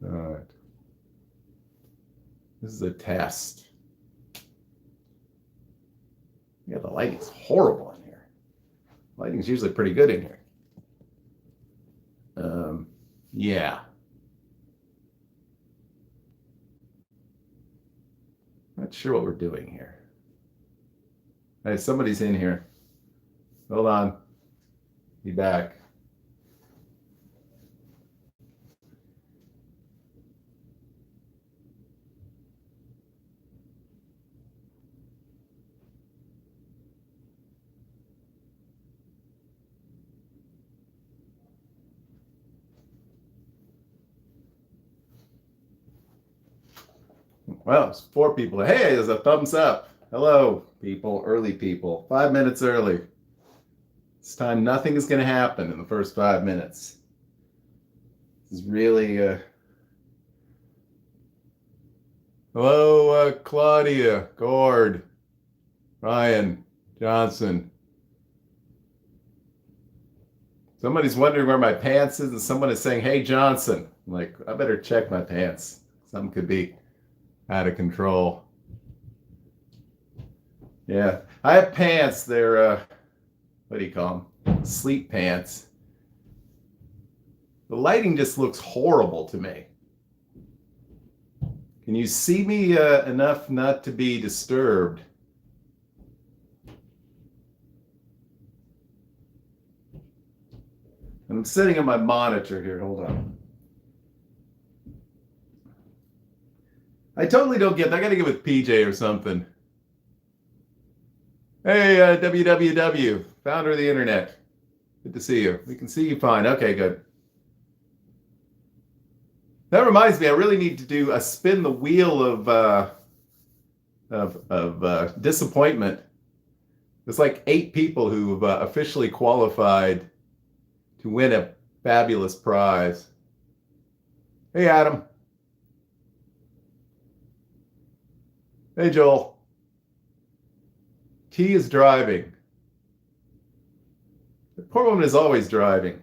All right. This is a test. Yeah, the lighting's horrible in here. Lighting's usually pretty good in here. Yeah. Not sure what we're doing here. Hey, somebody's in here. Hold on. Be back. Well, it's 4 people. Hey, there's a thumbs up. Hello, people, early people. 5 minutes early. This time, nothing is going to happen in the first 5 minutes. This is really. Hello, Claudia, Gord, Ryan, Johnson. Somebody's wondering where my pants is, and someone is saying, "Hey, Johnson." I'm like, I better check my pants. Something could be out of control. Yeah, I have pants. They're what do you call them? Sleep pants. The lighting just looks horrible to me. Can you see me enough not to be disturbed? I'm sitting on my monitor here. Hold on. I totally don't get that. I got to get with PJ or something. Hey, WWW, founder of the internet. Good to see you. We can see you fine. Okay, good. That reminds me, I really need to do a spin the wheel of disappointment. There's like 8 people who've officially qualified to win a fabulous prize. Hey, Adam. Hey, Joel. T is driving. The poor woman is always driving.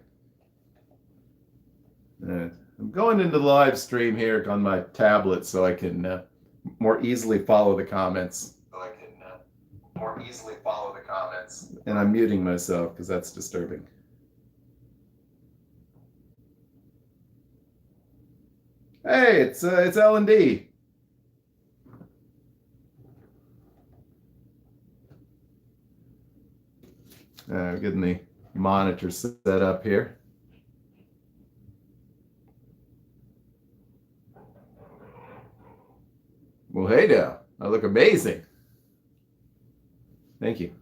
I'm going into the live stream here on my tablet so I can more easily follow the comments. And I'm muting myself because that's disturbing. Hey, it's L&D. Getting the monitor set up here. Well, hey now, I look amazing. Thank you.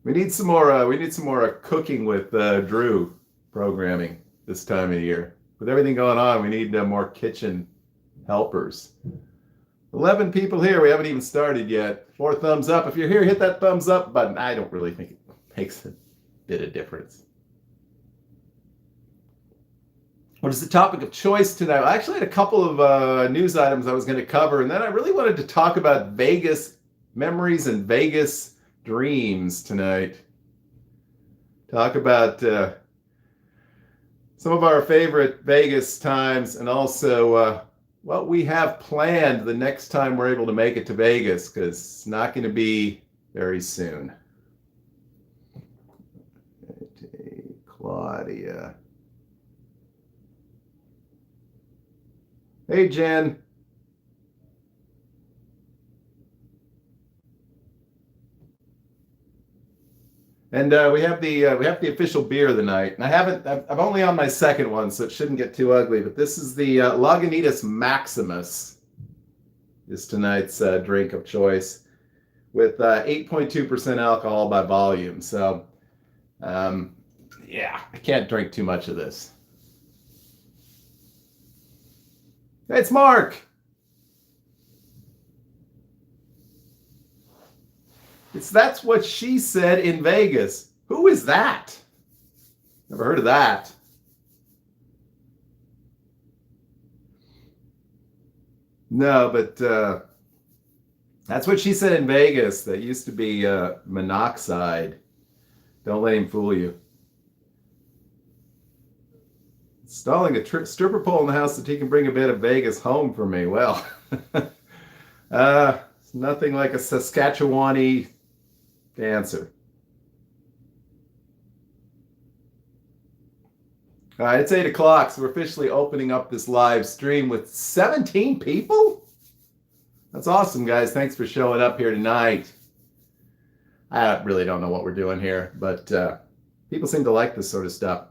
We need some more. We need some more cooking with Drew programming this time of year. With everything going on, we need more kitchen helpers. 11 people here. We haven't even started yet. 4 thumbs up. If you're here, hit that thumbs up button. I don't really think it makes a bit of difference. What is the topic of choice tonight? I actually had a couple of news items I was going to cover, and then I really wanted to talk about Vegas memories and Vegas dreams tonight. Talk about some of our favorite Vegas times and also what we have planned the next time we're able to make it to Vegas, because it's not going to be very soon. Claudia. Hey, Jen. And we have the official beer of the night. And I'm only on my second one, so it shouldn't get too ugly. But this is the Lagunitas Maximus. Is tonight's drink of choice with 8.2% alcohol by volume. So, yeah, I can't drink too much of this. Hey, it's Mark. That's what she said in Vegas. Who is that? Never heard of that. No, but That's what she said in Vegas. That used to be monoxide. Don't let him fool you. Installing a stripper pole in the house that he can bring a bit of Vegas home for me. Well, it's nothing like a Saskatchewani dancer. All right, it's 8 o'clock, so we're officially opening up this live stream with 17 people. That's awesome, guys. Thanks for showing up here tonight. I really don't know what we're doing here, but people seem to like this sort of stuff.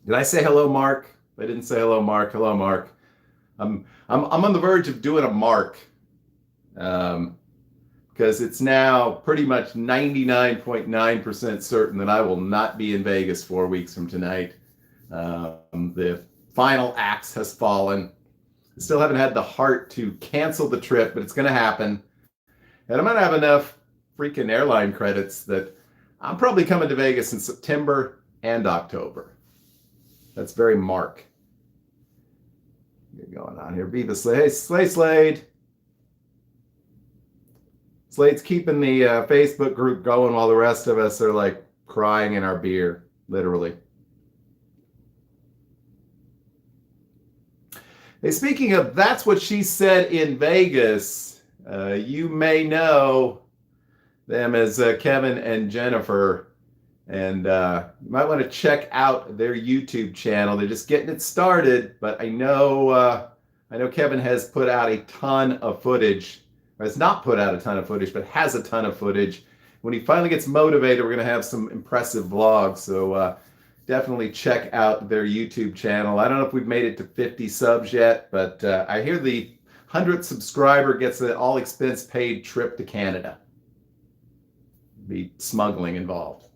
Did I say hello, Mark? If I didn't say hello, Mark. Hello, Mark. I'm on the verge of doing a mark because it's now pretty much 99.9% certain that I will not be in Vegas 4 weeks from tonight. The final axe has fallen. I still haven't had the heart to cancel the trip, but it's going to happen. And I'm going to have enough freaking airline credits that I'm probably coming to Vegas in September and October. That's very Mark. What's going on here? Viva Slade. Hey, Slade. Slade's keeping the Facebook group going while the rest of us are like crying in our beer, literally. Hey, speaking of, that's what she said in Vegas. You may know them as Kevin and Jennifer, and you might want to check out their YouTube channel. They're just getting it started, but I know Kevin has put out a ton of footage. Or has not put out a ton of footage, but has a ton of footage. When he finally gets motivated, we're going to have some impressive vlogs. So definitely check out their YouTube channel. I don't know if we've made it to 50 subs yet, but I hear the 100th subscriber gets an all expense paid trip to Canada. Be smuggling involved.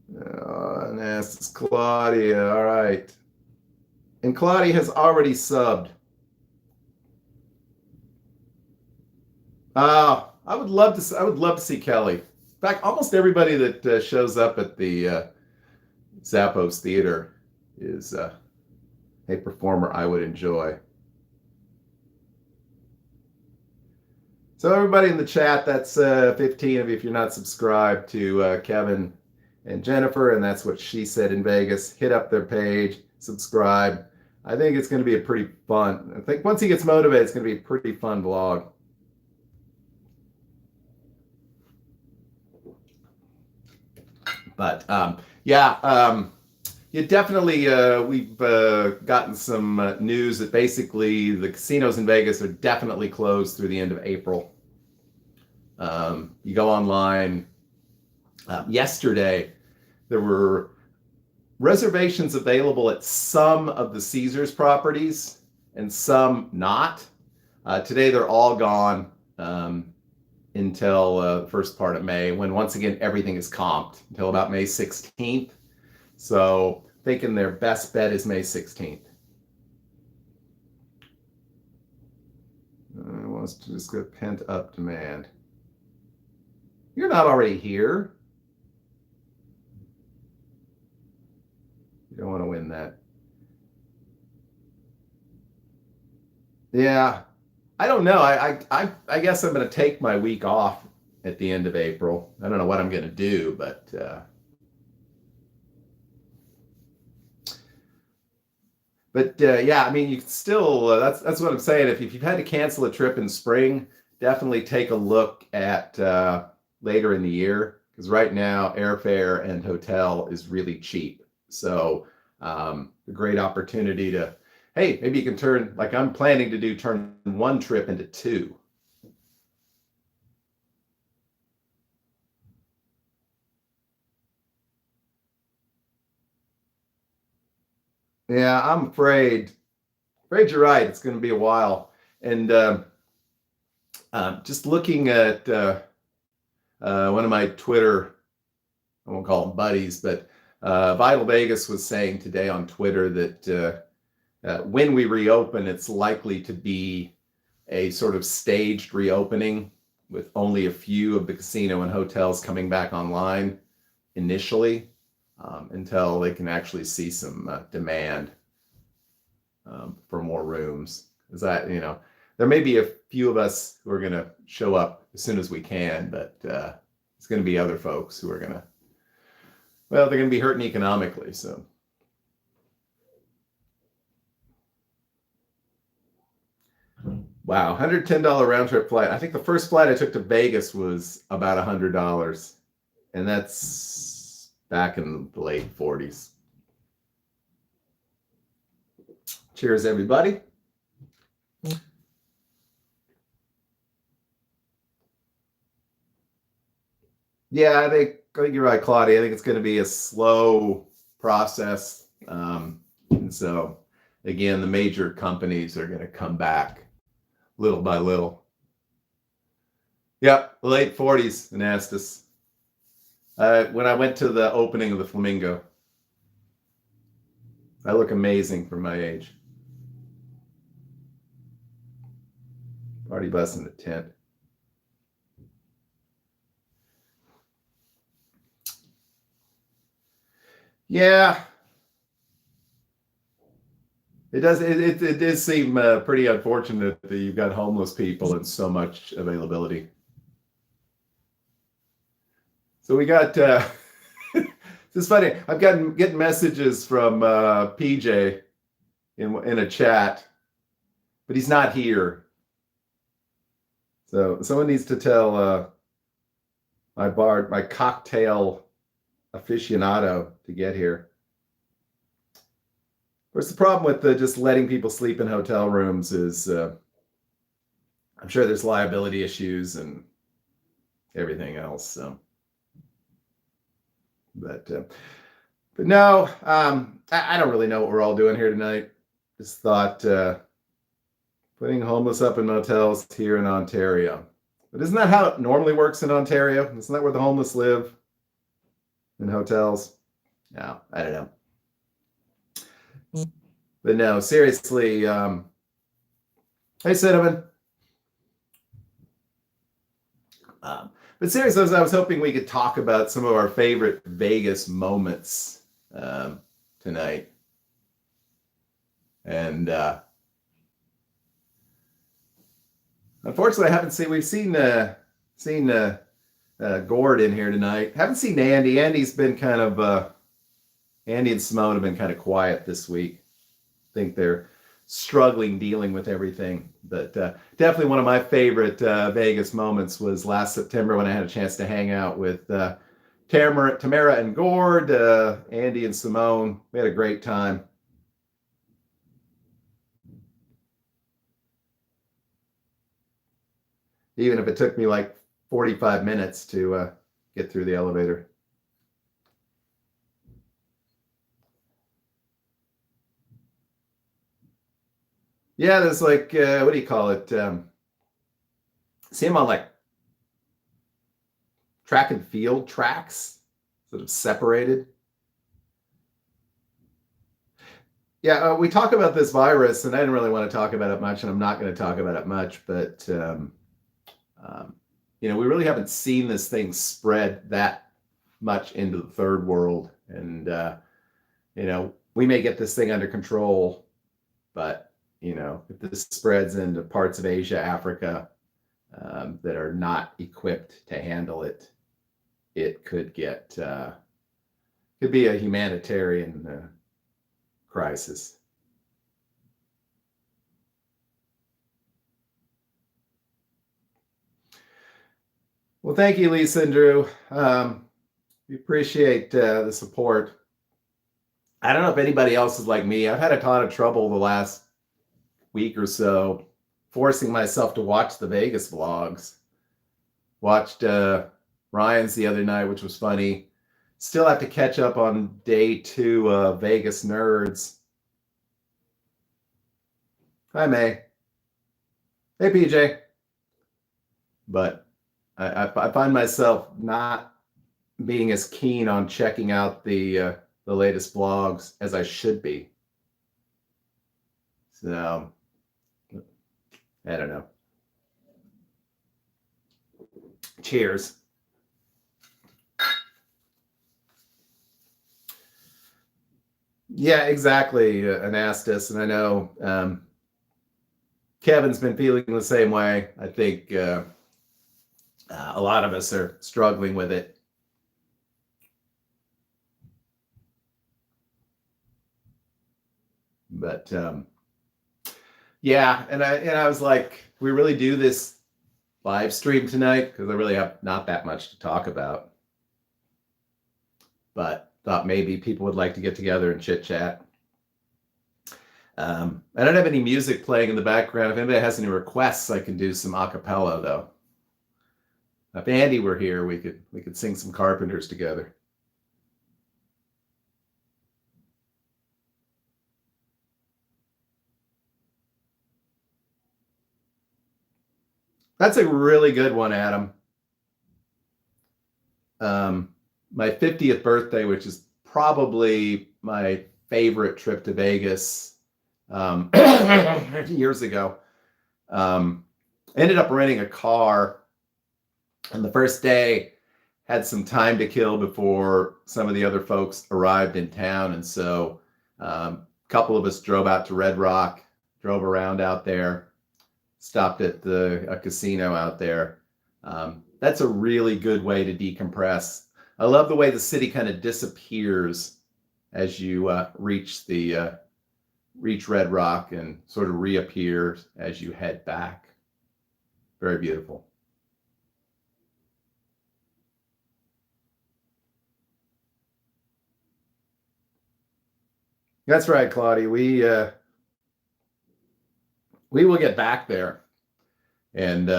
And this is Claudia. All right. And Claudia has already subbed. I would love to see Kelly. In fact, almost everybody that shows up at the Zappos Theater is a performer I would enjoy. So everybody in the chat, that's 15 of you if you're not subscribed to Kevin and Jennifer, and that's what she said in Vegas. Hit up their page, subscribe. I think it's going to be a pretty fun. I think once he gets motivated, it's going to be a pretty fun vlog. But you definitely, we've gotten some news that basically the casinos in Vegas are definitely closed through the end of April. You go online. Yesterday, there were reservations available at some of the Caesars properties and some not. Today, they're all gone until the first part of May, when once again everything is comped until about May 16th. So thinking their best bet is May 16th. Wants to just get pent up demand. You're not already here. You don't want to win that. Yeah, I don't know. I guess I'm going to take my week off at the end of April. I don't know what I'm going to do, but yeah, I mean, you can still. That's what I'm saying. If you've had to cancel a trip in spring, definitely take a look at later in the year, because right now airfare and hotel is really cheap. So a great opportunity to. Hey, maybe you can turn, like I'm planning to do, turn one trip into two. Yeah, I'm afraid you're right. It's going to be a while. And just looking at one of my Twitter, I won't call them buddies, but Vital Vegas was saying today on Twitter that when we reopen, it's likely to be a sort of staged reopening with only a few of the casino and hotels coming back online initially until they can actually see some demand for more rooms. there may be a few of us who are going to show up as soon as we can, but it's going to be other folks who are they're going to be hurting economically. So, wow, $110 round trip flight. I think the first flight I took to Vegas was about $100, and that's back in the late 40s. Cheers, everybody. Yeah, I think you're right, Claudia. I think it's going to be a slow process. And so, again, the major companies are going to come back little by little. Yep, late 40s, Anastas. When I went to the opening of the Flamingo, I look amazing for my age. Party bus in the tent. Yeah, it does. It does seem pretty unfortunate that you've got homeless people and so much availability. So we got. It's funny. I'm getting messages from PJ in a chat, but he's not here. So someone needs to tell my cocktail aficionado to get here. Of course, the problem with just letting people sleep in hotel rooms is I'm sure there's liability issues and everything else. So, but no, I don't really know what we're all doing here tonight. Just thought putting homeless up in motels here in Ontario. But isn't that how it normally works in Ontario? Isn't that where the homeless live? In hotels? No, I don't know. But no, seriously. Hey, Cinnamon. But seriously, I was hoping we could talk about some of our favorite Vegas moments tonight. And unfortunately, I haven't seen. We've seen Gord in here tonight. Haven't seen Andy. Andy's been kind of. Andy and Simone have been kind of quiet this week. I think they're struggling dealing with everything. But definitely one of my favorite Vegas moments was last September when I had a chance to hang out with Tamara and Gord, Andy and Simone. We had a great time. Even if it took me like 45 minutes to get through the elevator. Yeah, there's like, what do you call it? See them on like track and field tracks, sort of separated. Yeah, we talk about this virus, and I didn't really want to talk about it much, and I'm not going to talk about it much, but, we really haven't seen this thing spread that much into the third world. And, we may get this thing under control, but if this spreads into parts of Asia, Africa that are not equipped to handle it, it could be a humanitarian crisis. Well, thank you, Lisa and Drew. We appreciate the support. I don't know if anybody else is like me. I've had a ton of trouble the last week or so forcing myself to watch the Vegas vlogs. Watched Ryan's the other night, which was funny. Still have to catch up on day 2 of Vegas Nerds. Hi, May. Hey, PJ. But I find myself not being as keen on checking out the latest vlogs as I should be. So, I don't know. Cheers. Yeah, exactly, Anastas. And I know Kevin's been feeling the same way. I think a lot of us are struggling with it. But yeah, and I was like, we really do this live stream tonight because I really have not that much to talk about. But thought maybe people would like to get together and chit chat. I don't have any music playing in the background. If anybody has any requests, I can do some a cappella though. If Andy were here, we could sing some Carpenters together. That's a really good one, Adam. My 50th birthday, which is probably my favorite trip to Vegas years ago, ended up renting a car. And the first day had some time to kill before some of the other folks arrived in town. And so a couple of us drove out to Red Rock, drove around out there, stopped at a casino out there. That's a really good way to decompress. I love the way the city kind of disappears as you reach Red Rock and sort of reappears as you head back. Very beautiful. That's right, Claudia. We will get back there, and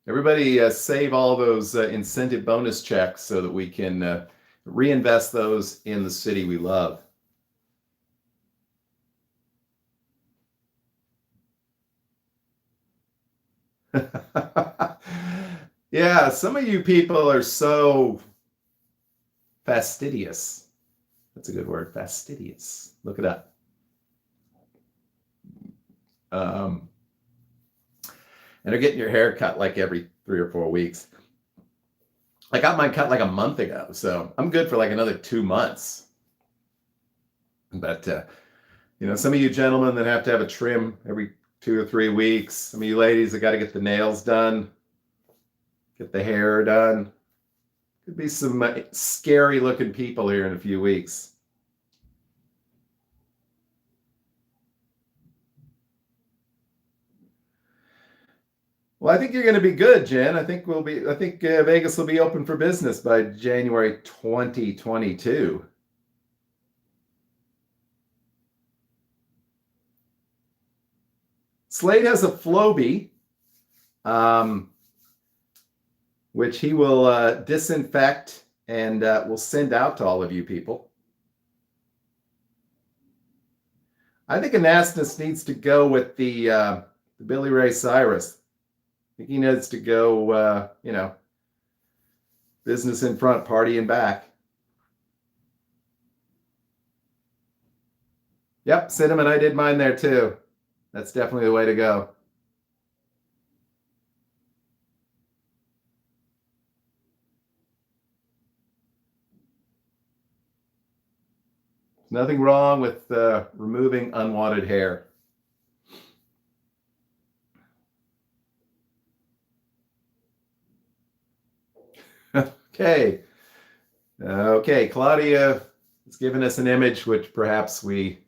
everybody save all those incentive bonus checks so that we can reinvest those in the city we love. Yeah, some of you people are so fastidious. That's a good word, fastidious. Look it up. And are getting your hair cut like every 3 or 4 weeks. I got mine cut like a month ago, so I'm good for like another 2 months. But some of you gentlemen that have to have a trim every 2 or 3 weeks, some of you ladies that got to get the nails done, get the hair done. Could be some scary looking people here in a few weeks. Well, I think you're going to be good, Jen. I think Vegas will be open for business by January 2022. Slade has a Flowbee, which he will disinfect and will send out to all of you people. I think Anastas needs to go with the Billy Ray Cyrus. I think he needs to go, business in front, party in back. Yep, cinnamon, I did mine there too. That's definitely the way to go. There's nothing wrong with removing unwanted hair. Okay. Okay, Claudia has given us an image which perhaps we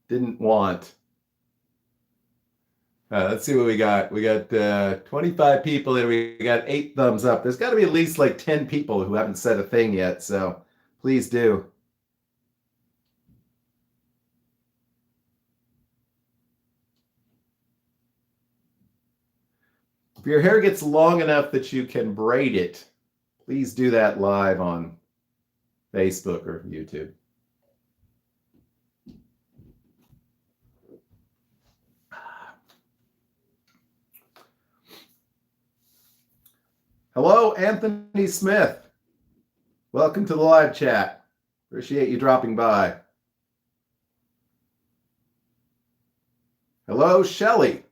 didn't want. Let's see what we got. We got 25 people and we got 8 thumbs up. There's got to be at least like 10 people who haven't said a thing yet, so please do. If your hair gets long enough that you can braid it, please do that live on Facebook or YouTube. Hello, Anthony Smith. Welcome to the live chat. Appreciate you dropping by. Hello, Shelly.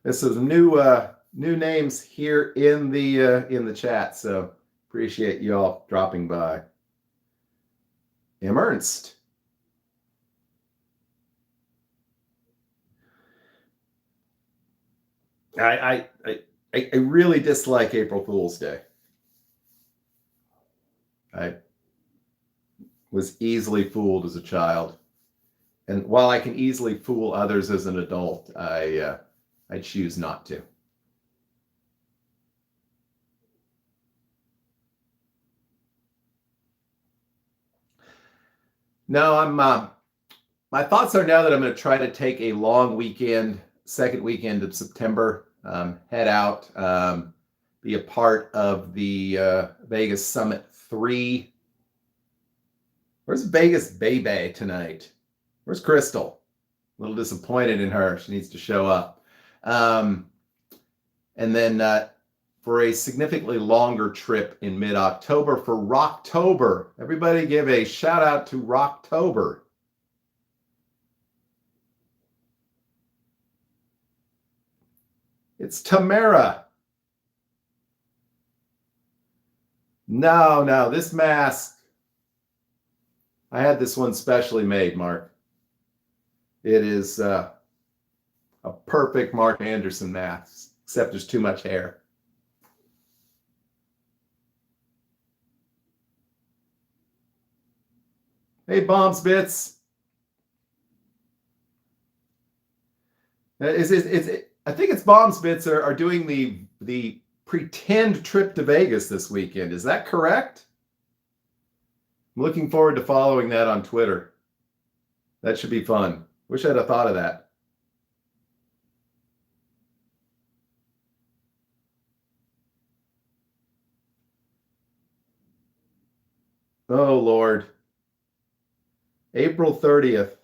This is new names here in the chat, so appreciate you all dropping by. M. Ernst. I really dislike April Fool's Day. I was easily fooled as a child, and while I can easily fool others as an adult, I choose not to. No, my thoughts are now that I'm going to try to take a long weekend, second weekend of September, head out, be a part of the Vegas Summit 3. Where's Vegas Bebe tonight? Where's Crystal? A little disappointed in her. She needs to show up. And then for a significantly longer trip in mid-October for Rocktober. Everybody give a shout out to Rocktober. It's Tamara. No, this mask. I had this one specially made, Mark. It is a perfect Mark Anderson mask, except there's too much hair. Hey, Bombs Bits. I think it's Bombs Bits are doing the pretend trip to Vegas this weekend. Is that correct? I'm looking forward to following that on Twitter. That should be fun. Wish I'd have thought of that. Oh, Lord. April 30th.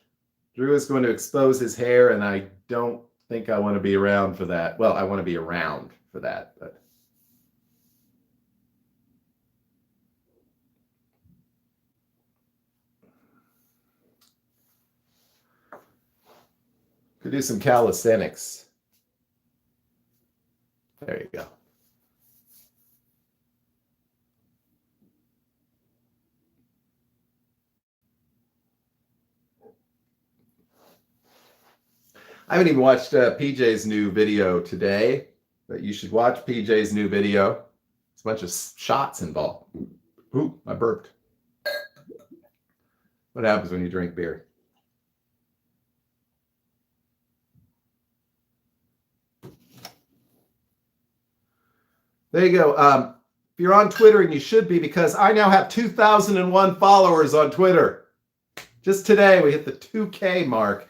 Drew is going to expose his hair, and I don't think I want to be around for that. Well, I want to be around for that, but could do some calisthenics. There you go. I haven't even watched PJ's new video today, but you should watch PJ's new video. There's a bunch of shots involved. Ooh, I burped. What happens when you drink beer? There you go. If you're on Twitter, and you should be, because I now have 2,001 followers on Twitter. Just today, we hit the 2K mark.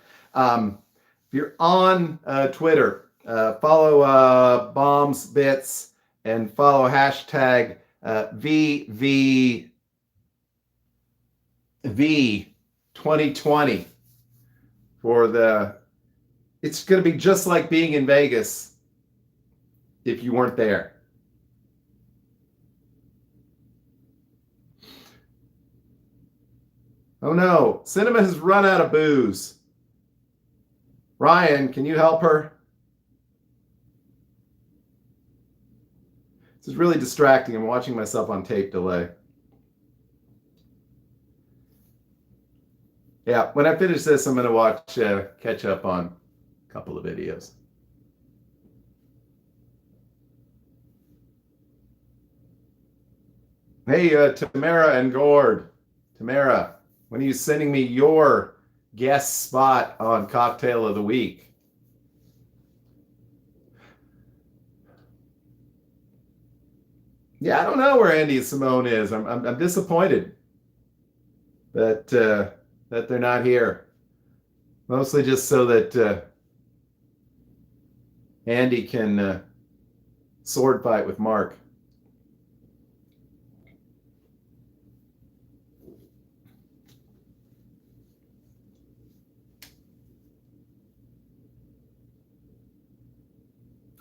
If you're on Twitter, follow Bombs Bits and follow hashtag VVV2020 for the. It's going to be just like being in Vegas if you weren't there. Oh no, Cinema has run out of booze. Ryan, can you help her? This is really distracting. I'm watching myself on tape delay. Yeah, when I finish this, I'm going to watch catch up on a couple of videos. Hey, Tamara and Gord. Tamara, when are you sending me your guest spot on Cocktail of the Week? Yeah, I don't know where Andy and Simone is. I'm disappointed that they're not here. Mostly just so that Andy can sword fight with Mark.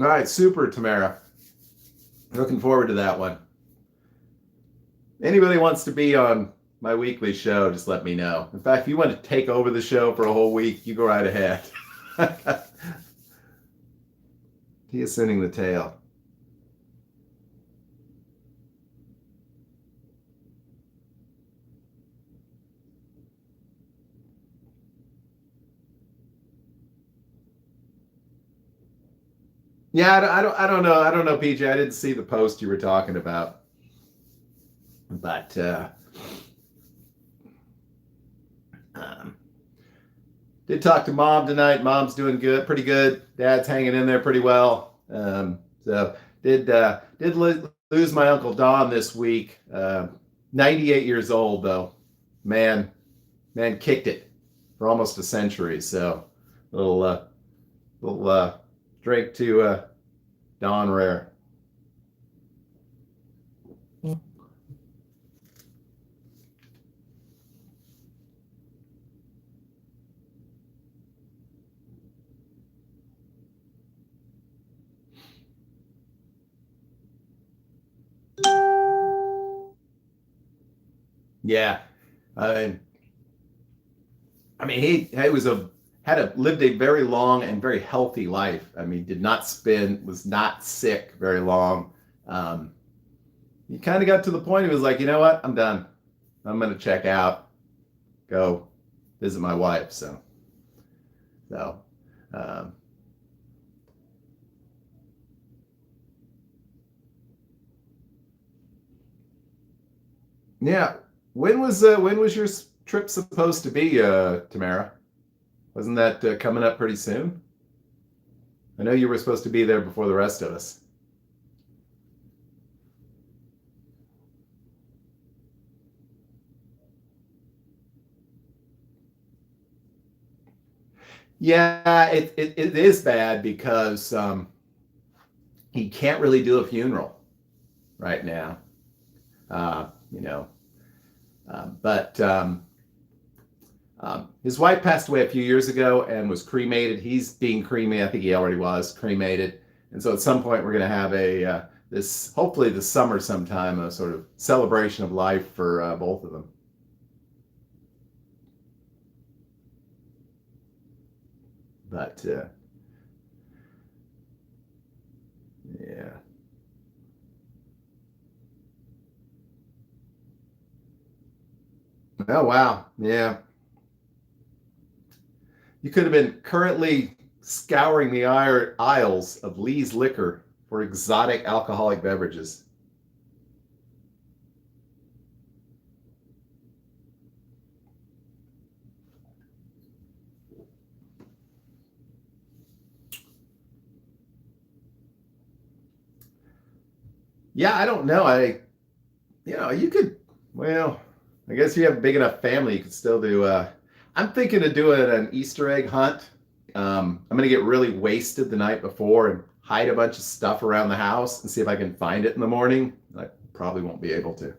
All right, super, Tamara. Looking forward to that one. Anybody wants to be on my weekly show, just let me know. In fact, if you want to take over the show for a whole week, you go right ahead. He is sending the tail. Yeah, I don't know, PJ. I didn't see the post you were talking about, but um, did talk to mom tonight. Mom's doing good, pretty good. Dad's hanging in there pretty well. So did lose my uncle Don this week. 98 years old though. Man, man kicked it for almost a century. So little little drink to Don Rare. Yeah, I I mean, he was a had a lived a very long and very healthy life. I mean, did not spend was not sick very long. Um, he kind of got to the point he was like, you know what, I'm done. I'm gonna check out, go visit my wife. So um, yeah. When was your trip supposed to be, Tamara? Wasn't that coming up pretty soon? I know you were supposed to be there before the rest of us. Yeah, it is bad because he can't really do a funeral right now. You know, but his wife passed away a few years ago and was cremated. He's being cremated. I think he already was cremated. And so at some point we're going to have a this hopefully this summer sometime a sort of celebration of life for both of them. But yeah. Oh wow. Yeah. You could have been currently scouring the aisles of Lee's Liquor for exotic alcoholic beverages. Yeah, I don't know. You could, well, I guess if you have a big enough family, you could still do, I'm thinking of doing an Easter egg hunt. I'm going to get really wasted the night before and hide a bunch of stuff around the house and see if I can find it in the morning. I probably won't be able to.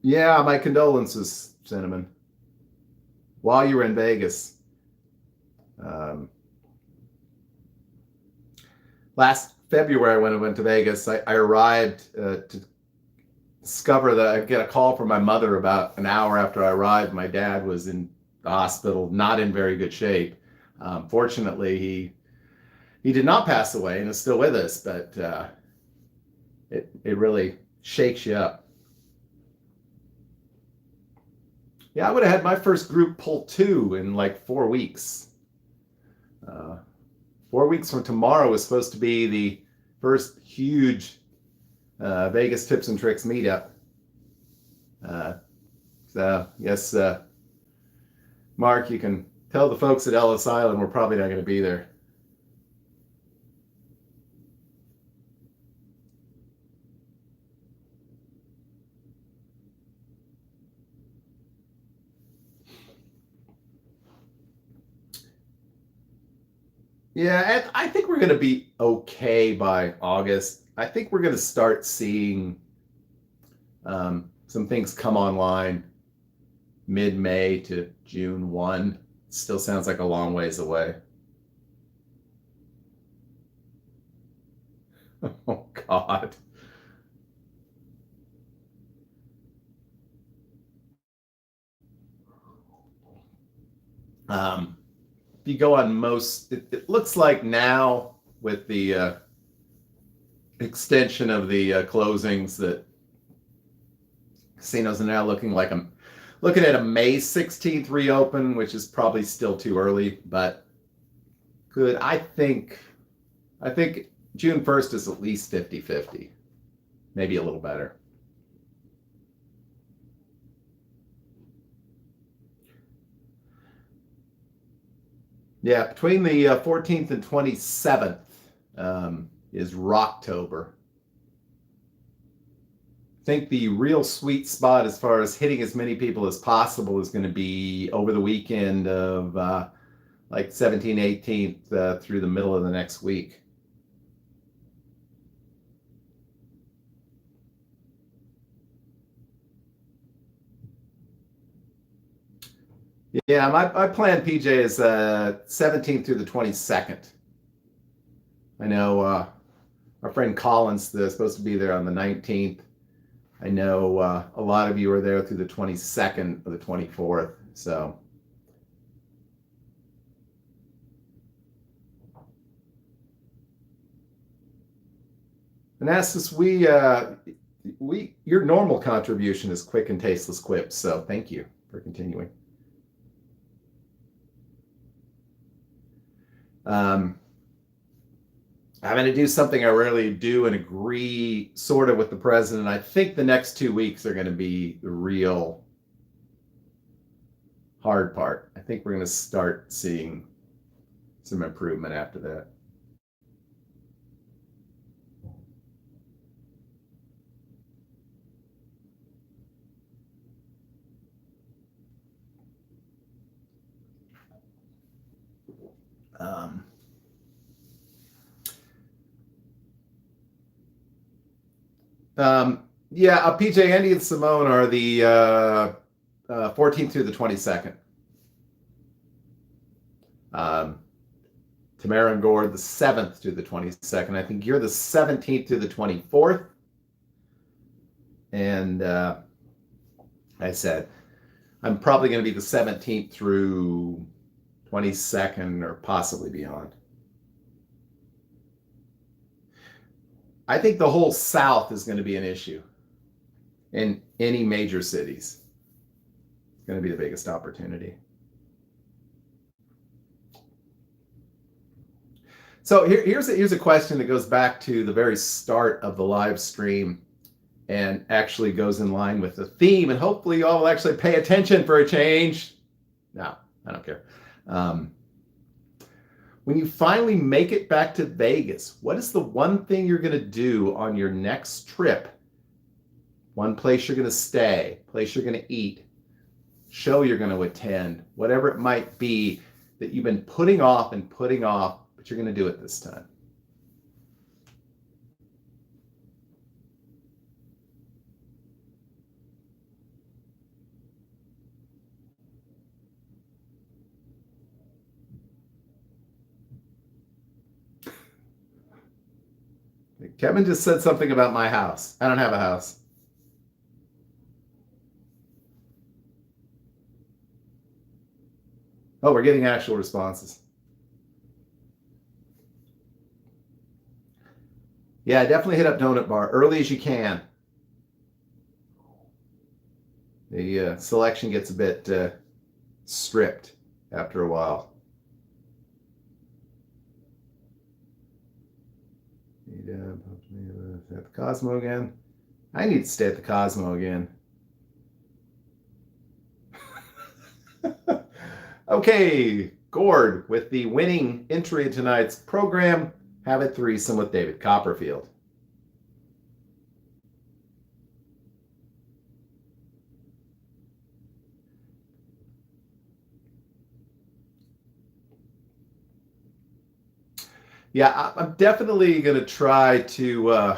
Yeah, my condolences, Cinnamon. While you were in Vegas, um, last February when I went to Vegas, I arrived to discover that I get a call from my mother about an hour after I arrived. My dad was in the hospital, not in very good shape. Fortunately, he did not pass away and is still with us, but it really shakes you up. Yeah, I would have had my first group pull two in like 4 weeks. Uh, 4 weeks from tomorrow is supposed to be the first huge Vegas Tips and Tricks meetup. Uh, so, yes, Mark, you can tell the folks at Ellis Island we're probably not going to be there. Yeah, and I think we're going to be okay by August. I think we're going to start seeing some things come online mid-May to June 1. Still sounds like a long ways away. Oh, God. Um, if you go on most, it looks like now with the extension of the closings that Casinos are now looking at a May 16th reopen, which is probably still too early, but good. I think June 1st is at least 50-50, maybe a little better. Yeah, between the 14th and 27th is Rocktober. I think the real sweet spot as far as hitting as many people as possible is going to be over the weekend of like 17th, 18th through the middle of the next week. Yeah, my plan, PJ, is 17th through the 22nd. I know our friend Collins is supposed to be there on the 19th. I know a lot of you are there through the 22nd or the 24th. So, Anastas, your normal contribution is quick and tasteless quips. So, thank you for continuing. I'm going to do something I rarely do and agree sort of with the president. I think the next 2 weeks are going to be the real hard part. I think we're going to start seeing some improvement after that. Yeah, PJ, Andy, and Simone are the 14th through the 22nd. Tamara and Gord, the 7th through the 22nd. I think you're the 17th through the 24th. And I said, I'm probably going to be the 17th through 22nd or possibly beyond. I think the whole South is going to be an issue in any major cities. It's going to be the biggest opportunity. So here's a question that goes back to the very start of the live stream and actually goes in line with the theme, and hopefully you all will actually pay attention for a change. No, I don't care. When you finally make it back to Vegas, what is the one thing you're going to do on your next trip? One place you're going to stay, place you're going to eat, show you're going to attend, whatever it might be that you've been putting off, but you're going to do it this time. Kevin just said something about my house. I don't have a house. Oh, we're getting actual responses. Yeah, definitely hit up Donut Bar early as you can. The selection gets a bit stripped after a while. At the Cosmo again. I need to stay at the Cosmo again. Okay, Gord with the winning entry in tonight's program, Have a Threesome with David Copperfield. Yeah, I'm definitely going to try to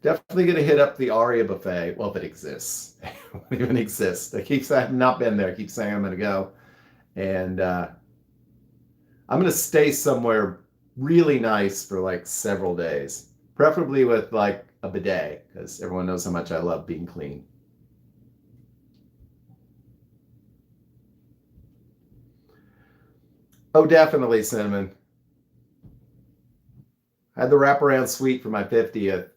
definitely going to hit up the Aria buffet. Well, if it exists. It won't even exist. I have not been there. I keep saying I'm going to go. And I'm going to stay somewhere really nice for like several days, preferably with like a bidet, because everyone knows how much I love being clean. Oh, definitely, Cinnamon. I had the wraparound suite for my 50th.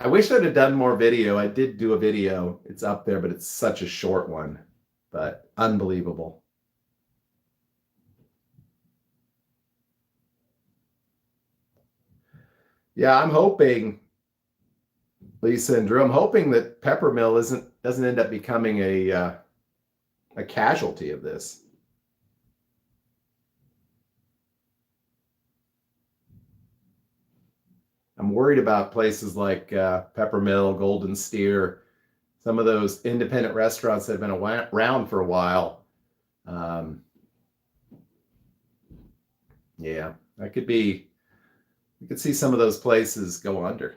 I wish I'd have done more video. I did do a video. It's up there, but it's such a short one. But unbelievable. Yeah, I'm hoping, Lisa and Drew, I'm hoping that Peppermill doesn't end up becoming a casualty of this. I'm worried about places like Peppermill, Golden Steer, some of those independent restaurants that have been around for a while. Yeah, that could be, you could see some of those places go under.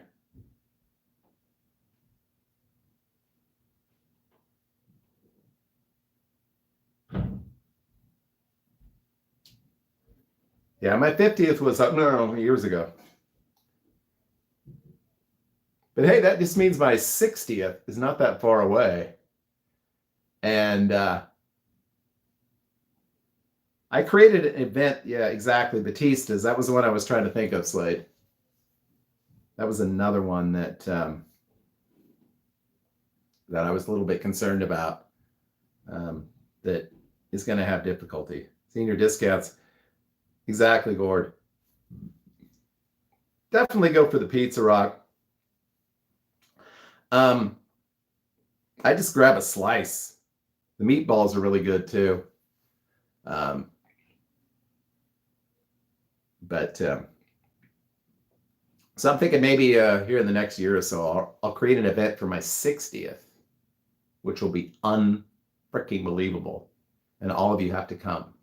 Yeah, my 50th was no, years ago. But hey, that just means my 60th is not that far away. And I created an event. Yeah, exactly. Batista's. That was the one I was trying to think of, Slade. That was another one that that I was a little bit concerned about. That is going to have difficulty. Senior discounts. Exactly, Gord. Definitely go for the Pizza Rock. I just grab a slice. The meatballs are really good too. So I'm thinking maybe here in the next year or so, I'll create an event for my 60th, which will be unfreaking believable. And all of you have to come.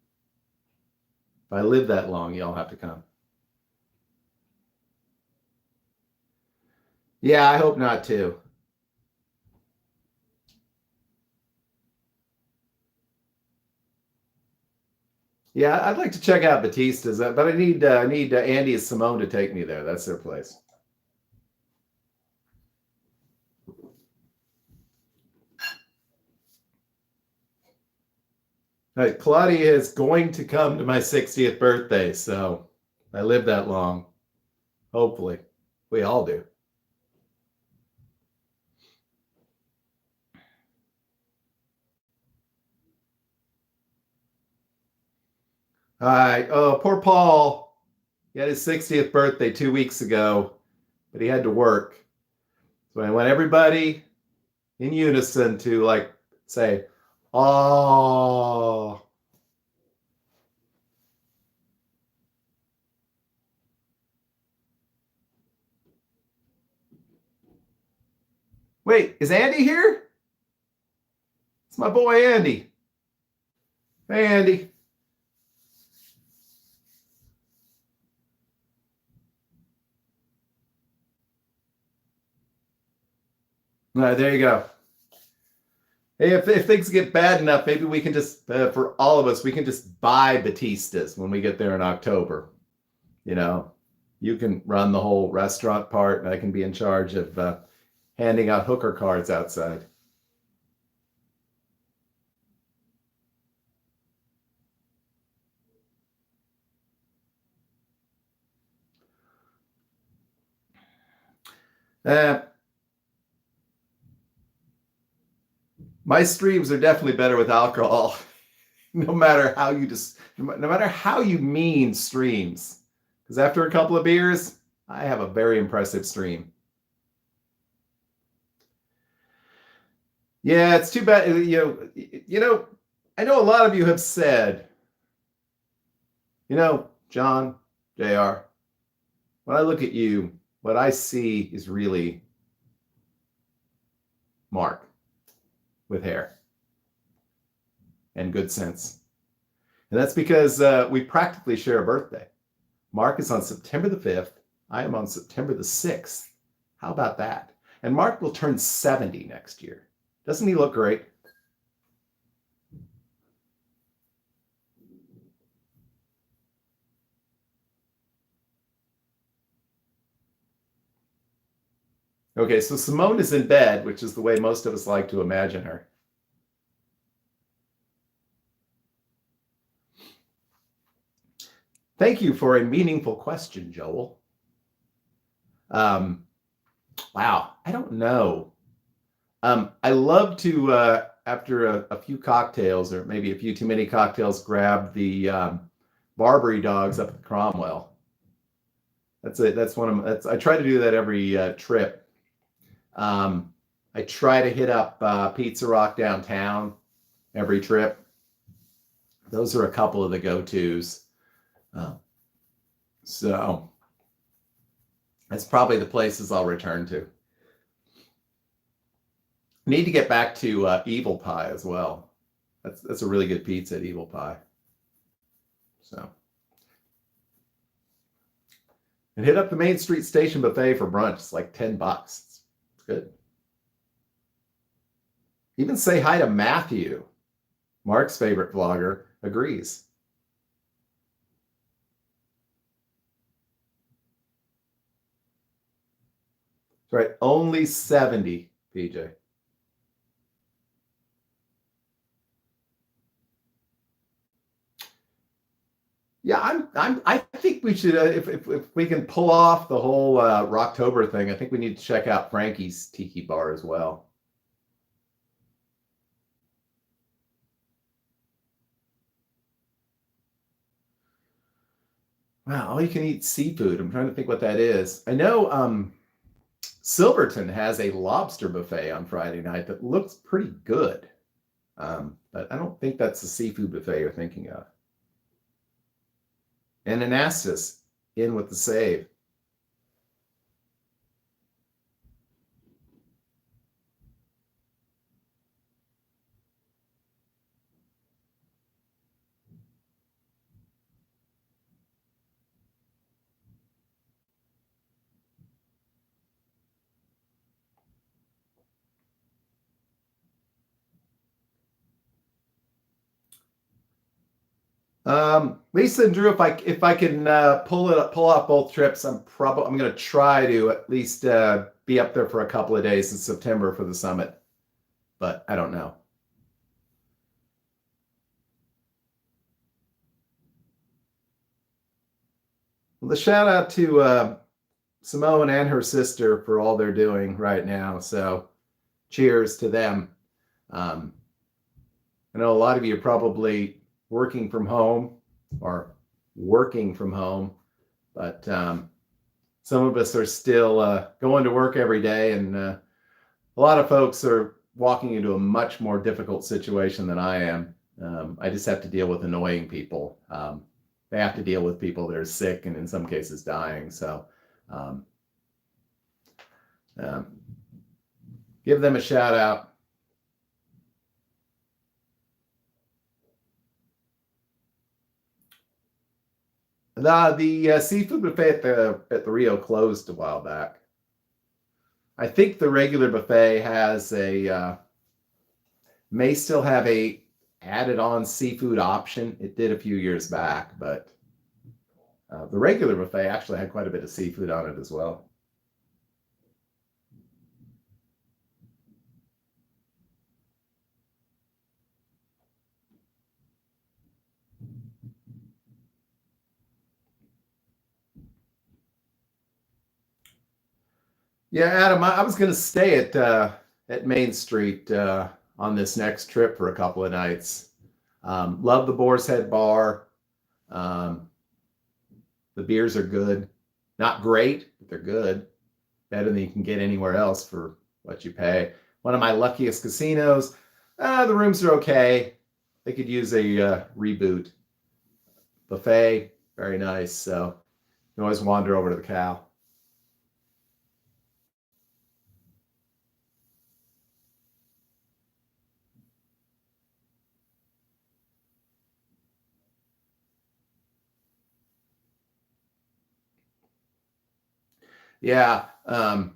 If I live that long, you all have to come. Yeah, I hope not too. Yeah, I'd like to check out Batista's, but I need Andy and Simone to take me there. That's their place. All right, Claudia is going to come to my 60th birthday, so I live that long. Hopefully, we all do. All right. Oh, poor Paul. He had his 60th birthday 2 weeks ago, but he had to work. So I want everybody in unison to like say, "Oh." Wait, is Andy here? It's my boy Andy. Hey, Andy. All right, there you go. Hey, if things get bad enough, maybe we can just, for all of us, we can just buy Batista's when we get there in October. You know, you can run the whole restaurant part, and I can be in charge of handing out hooker cards outside. Uh, my streams are definitely better with alcohol, no matter how no matter how you mean streams. Because after a couple of beers, I have a very impressive stream. Yeah, it's too bad. I know a lot of you have said, John, JR, when I look at you, what I see is really Mark with hair and good sense. And that's because we practically share a birthday. Mark is on September the 5th. I am on September the 6th. How about that? And Mark will turn 70 next year. Doesn't he look great? Okay, so Simone is in bed, which is the way most of us like to imagine her. Thank you for a meaningful question, Joel. Wow, I don't know. I love to after a few cocktails or maybe a few too many cocktails, grab the Barbary dogs up at the Cromwell. That's it. That's one of my, that's I try to do that every trip. Um, I try to hit up Pizza Rock downtown every trip. Those are a couple of the go-tos. Uh, so that's probably the places I'll return to. Need to get back to Evil Pie as well. That's a really good pizza at Evil Pie. So, and hit up the Main Street Station Buffet for brunch. It's like $10. It's good. Even say hi to Matthew, Mark's favorite vlogger, agrees. That's right, only 70, PJ. Yeah, I think we should, if we can pull off the whole Rocktober thing, I think we need to check out Frankie's Tiki Bar as well. Wow, all you can eat seafood. I'm trying to think what that is. I know Silverton has a lobster buffet on Friday night that looks pretty good. But I don't think that's the seafood buffet you're thinking of. And Anastas in with the save. Lisa and Drew, if I can pull off both trips, I'm going to try to at least be up there for a couple of days in September for the summit, but I don't know. Well, the shout out to Simone and her sister for all they're doing right now. So, cheers to them. Um, I know a lot of you are probably working from home or working from home, but some of us are still going to work every day, and a lot of folks are walking into a much more difficult situation than I am. I just have to deal with annoying people. They have to deal with people that are sick and in some cases dying. So um, um, give them a shout out. The seafood buffet at the Rio closed a while back. I think the regular buffet has may still have a added on seafood option. It did a few years back, but the regular buffet actually had quite a bit of seafood on it as well. Yeah, Adam, I was going to stay at Main Street on this next trip for a couple of nights. Love the Boar's Head Bar. Um, the beers are good, not great, but they're good. Better than you can get anywhere else for what you pay. One of my luckiest casinos. The rooms are okay. They could use a reboot. Buffet, very nice. So you can always wander over to the Cow. Yeah. Friend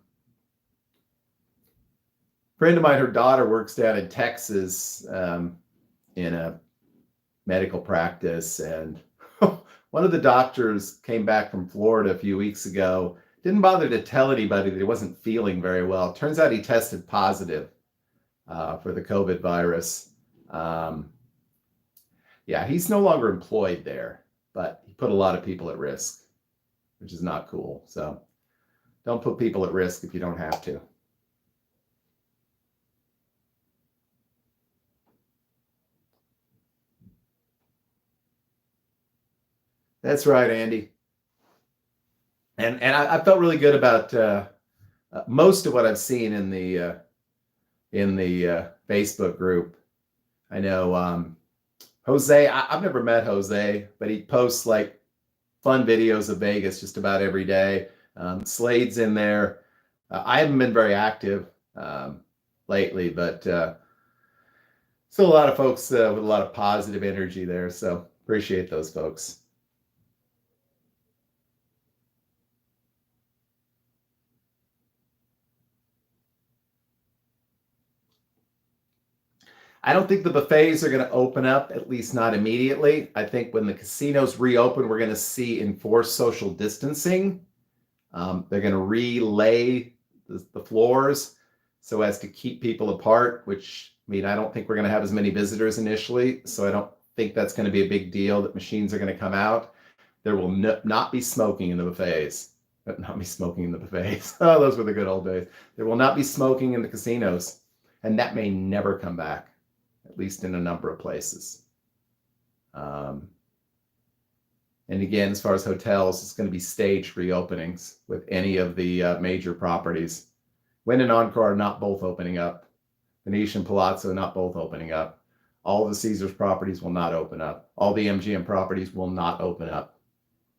of mine, her daughter works down in Texas in a medical practice, and one of the doctors came back from Florida a few weeks ago. Didn't bother to tell anybody that he wasn't feeling very well. Turns out he tested positive for the COVID virus. Um, yeah, he's no longer employed there, but he put a lot of people at risk, which is not cool. So Don't put people at risk if you don't have to. That's right, Andy. And I felt really good about most of what I've seen in the Facebook group. I know Jose. I've never met Jose, but he posts like fun videos of Vegas just about every day. Slade's in there. I haven't been very active lately, but still a lot of folks with a lot of positive energy there. So appreciate those folks. I don't think the buffets are going to open up, at least not immediately. I think when the casinos reopen, we're going to see enforced social distancing. They're going to relay the floors so as to keep people apart, which, I mean, I don't think we're going to have as many visitors initially. So I don't think that's going to be a big deal that machines are going to come out. There will not be smoking in the buffets. Not be smoking in the buffets. Oh, those were the good old days. There will not be smoking in the casinos. And that may never come back, at least in a number of places. And again, as far as hotels, it's going to be staged reopenings with any of the major properties. Wynn and Encore are not both opening up. Venetian Palazzo not both opening up. All the Caesars properties will not open up. All the MGM properties will not open up.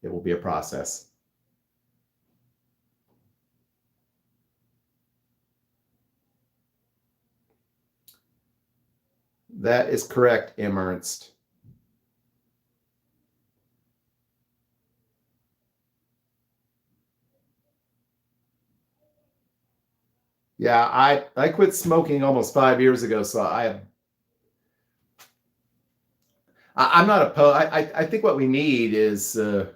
It will be a process. That is correct, M. Ernst. Yeah, I quit smoking almost 5 years ago, so I'm not opposed. I think what we need is the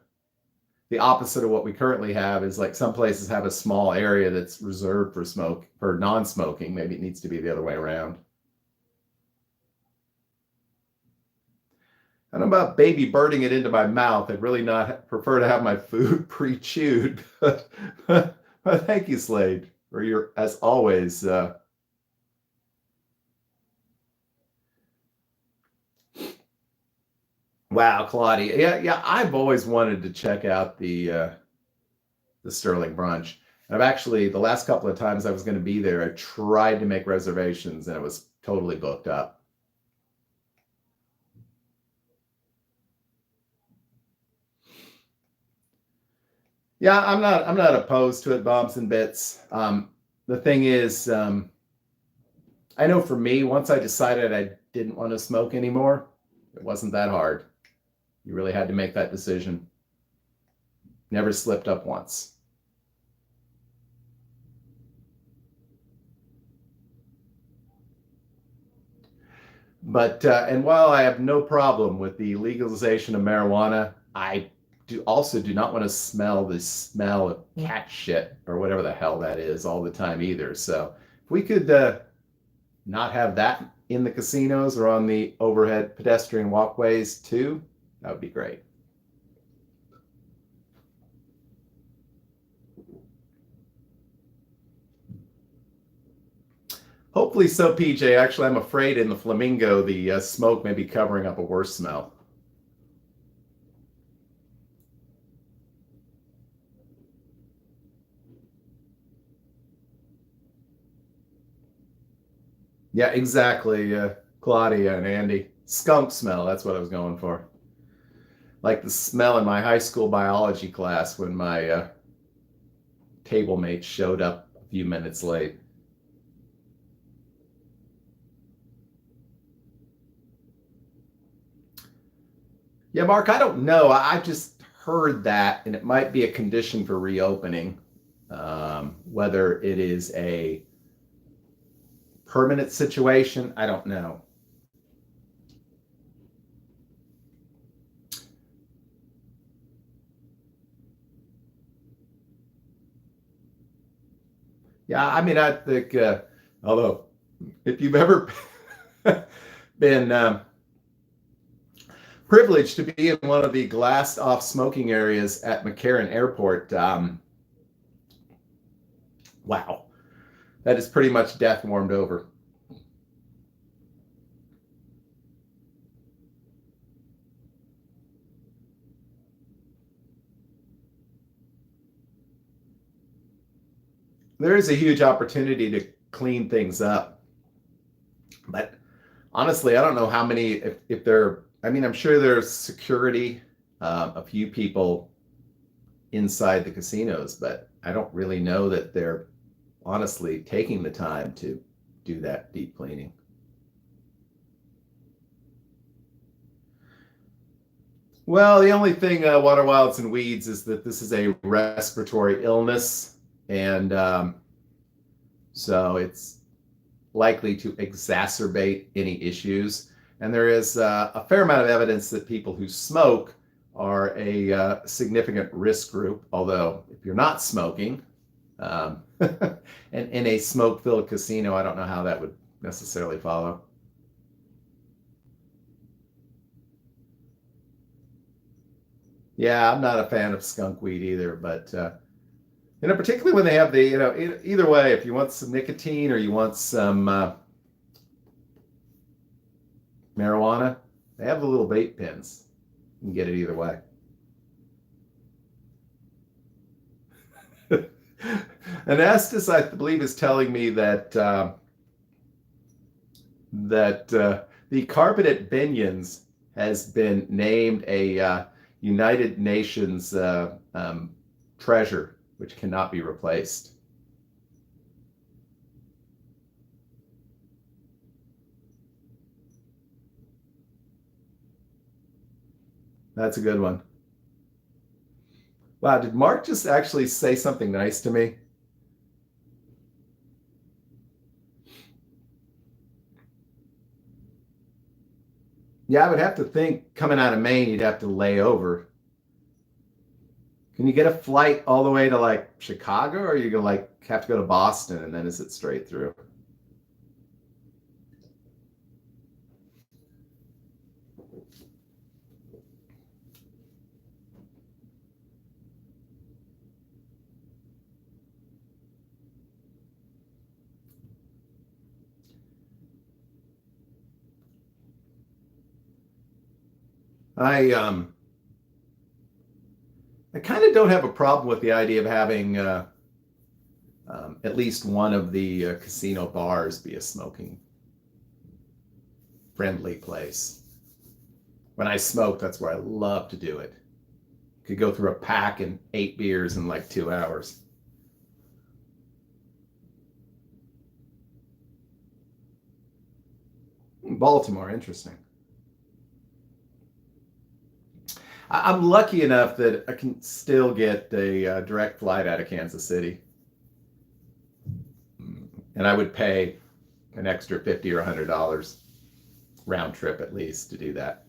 opposite of what we currently have. Is like some places have a small area that's reserved for non-smoking. Maybe it needs to be the other way around. I don't know about baby birding it into my mouth. I'd really not prefer to have my food pre-chewed. But thank you, Slade, for your, as always. Wow, Claudia. Yeah. I've always wanted to check out the Sterling Brunch. And I've actually, the last couple of times I was going to be there, I tried to make reservations and it was totally booked up. Yeah, I'm not opposed to it, bombs and bits. The thing is, I know for me, once I decided I didn't want to smoke anymore, it wasn't that hard. You really had to make that decision. Never slipped up once. But and while I have no problem with the legalization of marijuana, I do not want to smell the smell of cat shit or whatever the hell that is all the time either. So if we could not have that in the casinos or on the overhead pedestrian walkways too, that would be great. Hopefully so, PJ. Actually, I'm afraid in the Flamingo, the smoke may be covering up a worse smell. Yeah, exactly, Claudia and Andy. Skunk smell, that's what I was going for. Like the smell in my high school biology class when my table mate showed up a few minutes late. Yeah, Mark, I don't know. I just heard that, and it might be a condition for reopening. Whether it is a permanent situation, I don't know. Yeah, I mean, I think, although if you've ever been privileged to be in one of the glassed off smoking areas at McCarran Airport, Wow. That is pretty much death warmed over. There is a huge opportunity to clean things up. But honestly, I don't know how many, if there, I mean, I'm sure there's security, a few people inside the casinos, but I don't really know that they're honestly taking the time to do that deep cleaning. Well, the only thing, water, wilds, and weeds, is that this is a respiratory illness, and so it's likely to exacerbate any issues. And there is a fair amount of evidence that people who smoke are a significant risk group, although if you're not smoking, and in a smoke-filled casino, I don't know how that would necessarily follow. Yeah, I'm not a fan of skunk weed either, but particularly when they have the, either way, if you want some nicotine or you want some marijuana, they have the little vape pens. You can get it either way. And Estes, I believe, is telling me that the carpet at Binion's has been named a United Nations treasure, which cannot be replaced. That's a good one. Wow, did Mark just actually say something nice to me? Yeah, I would have to think coming out of Maine, you'd have to lay over. Can you get a flight all the way to like Chicago, or are you gonna like have to go to Boston and then is it straight through? I I kind of don't have a problem with the idea of having at least one of the casino bars be a smoking friendly place. When I smoke, that's where I love to do it. Could go through a pack and 8 beers in like 2 hours. Baltimore, interesting. I'm lucky enough that I can still get a direct flight out of Kansas City, and I would pay an extra $50 or $100 round trip at least to do that.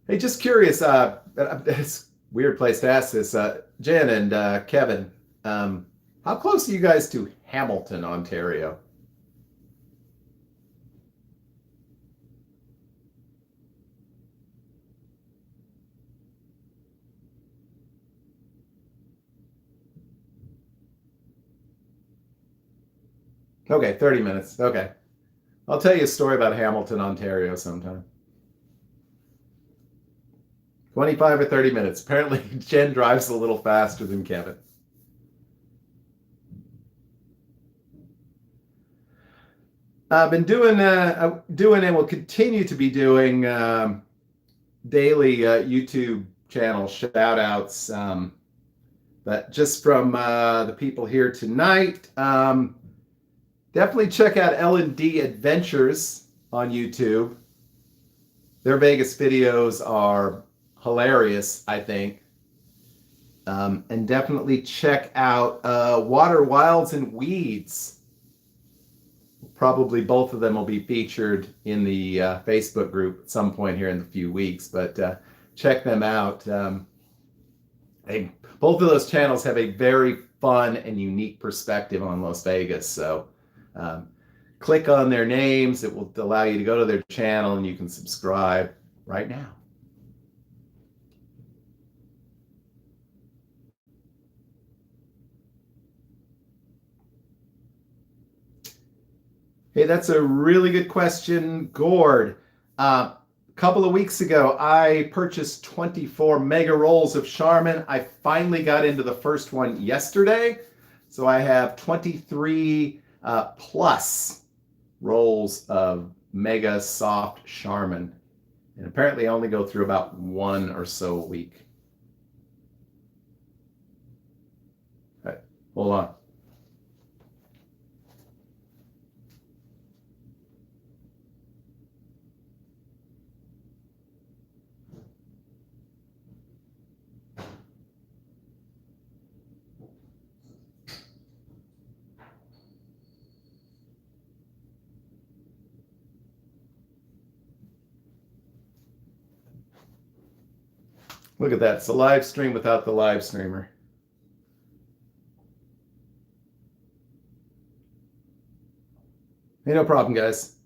Hey, just curious. It's a weird place to ask this. Jen and Kevin, how close are you guys to Hamilton, Ontario? Okay, 30 minutes. Okay. I'll tell you a story about Hamilton, Ontario sometime. 25 or 30 minutes. Apparently, Jen drives a little faster than Kevin. I've been doing and will continue to be doing daily YouTube channel shout outs. But just from the people here tonight, definitely check out L&D Adventures on YouTube. Their Vegas videos are hilarious, I think. And definitely check out Water, Wilds, and Weeds. Probably both of them will be featured in the Facebook group at some point here in a few weeks, but check them out. Both of those channels have a very fun and unique perspective on Las Vegas. So click on their names. It will allow you to go to their channel and you can subscribe right now. Hey, that's a really good question, Gord. A couple of weeks ago, I purchased 24 mega rolls of Charmin. I finally got into the first one yesterday. So I have 23 plus rolls of mega soft Charmin. And apparently I only go through about one or so a week. Okay, hold on. Look at that. It's a live stream without the live streamer. Hey, no problem, guys.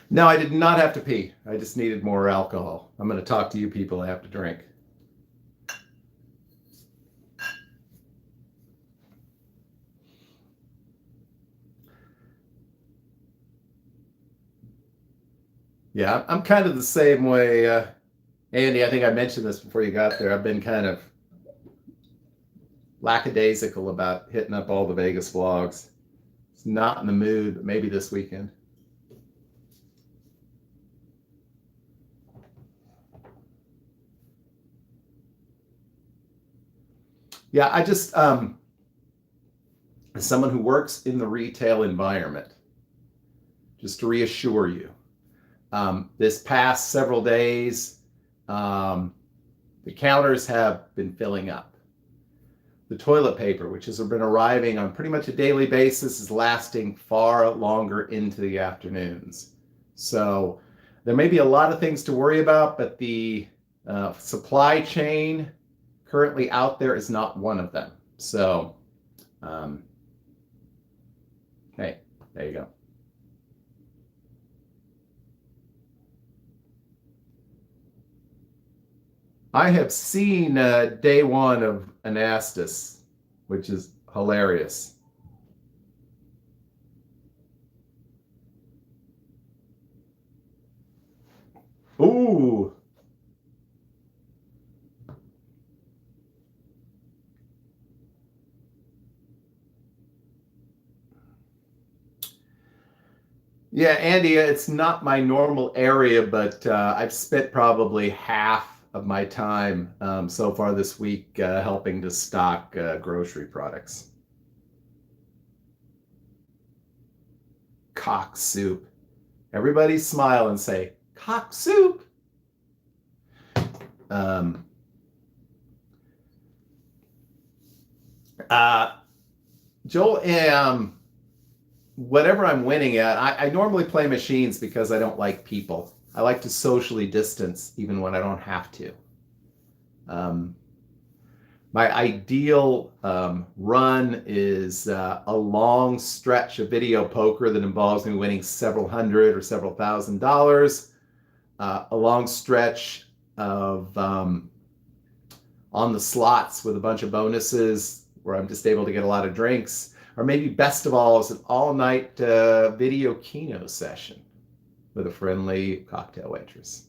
No, I did not have to pee. I just needed more alcohol. I'm going to talk to you people. I have to drink. Yeah, I'm kind of the same way. Andy, I think I mentioned this before you got there. I've been kind of lackadaisical about hitting up all the Vegas vlogs. It's not in the mood, but maybe this weekend. Yeah, I just, as someone who works in the retail environment, just to reassure you, this past several days, the counters have been filling up. The toilet paper, which has been arriving on pretty much a daily basis, is lasting far longer into the afternoons. So there may be a lot of things to worry about, but the supply chain currently out there is not one of them. So, hey, there you go. I have seen day one of Anastas, which is hilarious. Ooh. Yeah, Andy, it's not my normal area, but I've spent probably half of my time so far this week helping to stock grocery products. Cock soup. Everybody smile and say, cock soup. Um, Joel, whatever I'm winning at, I normally play machines because I don't like people. I like to socially distance even when I don't have to. My ideal run is a long stretch of video poker that involves me winning several hundred or several $1,000s. A long stretch of on the slots with a bunch of bonuses where I'm just able to get a lot of drinks. Or maybe best of all is an all-night video keno session with a friendly cocktail waitress.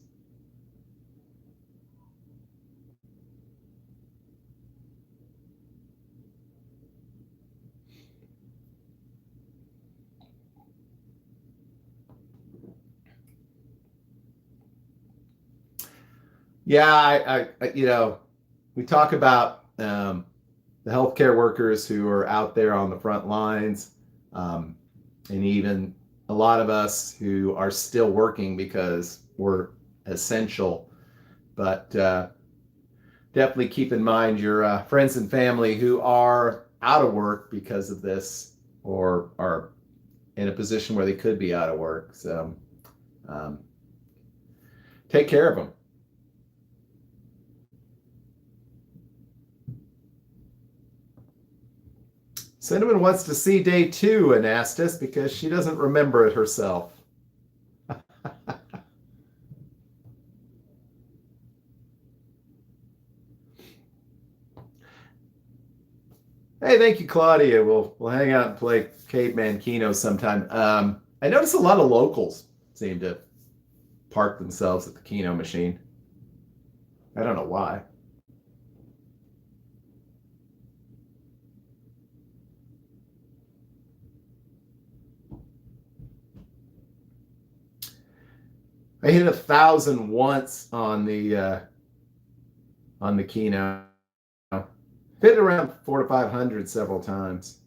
Yeah, we talk about the healthcare workers who are out there on the front lines, and even a lot of us who are still working because we're essential. But definitely keep in mind your friends and family who are out of work because of this or are in a position where they could be out of work. So Take care of them. Cinnamon wants to see day 2 in Astus because she doesn't remember it herself. Hey, thank you, Claudia. We'll hang out and play Caveman Keno sometime. I notice a lot of locals seem to park themselves at the Keno machine. I don't know why. I hit 1,000 once on the Keno. Hit around 400 to 500 several times.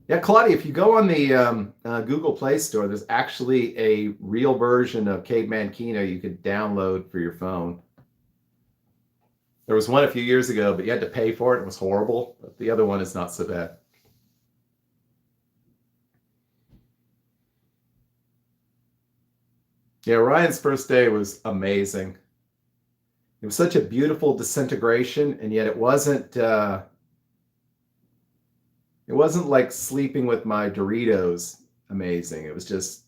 Yeah, Claudia, if you go on the Google Play Store, there's actually a real version of Caveman Keno you could download for your phone. There was one a few years ago, but you had to pay for it. It was horrible. But the other one is not so bad. Yeah, Ryan's first day was amazing. It was such a beautiful disintegration, and yet it wasn't like sleeping with my Doritos amazing. It was just,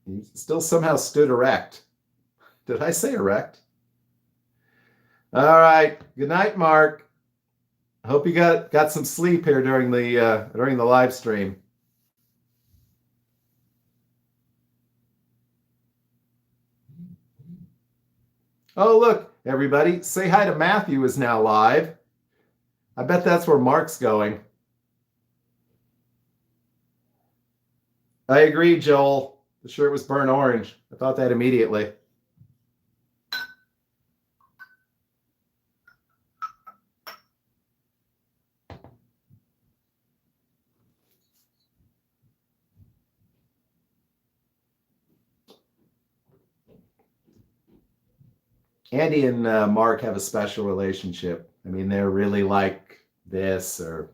he still somehow stood erect. Did I say erect? All right. Good night, Mark. I hope you got some sleep here during the live stream. Oh, look, everybody. Say hi to Matthew is now live. I bet that's where Mark's going. I agree, Joel. The shirt was burnt orange. I thought that immediately. Andy and Mark have a special relationship. I mean, they're really like this or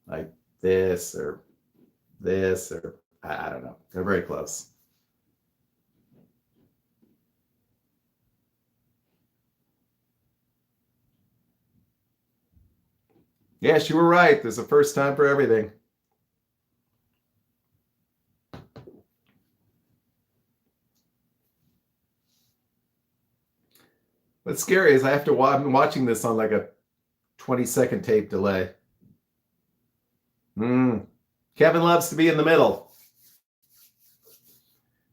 like this or this or I don't know. They're very close. Yes, you were right. There's a first time for everything. What's scary is I've been watching this on like a 20-second tape delay. Kevin loves to be in the middle.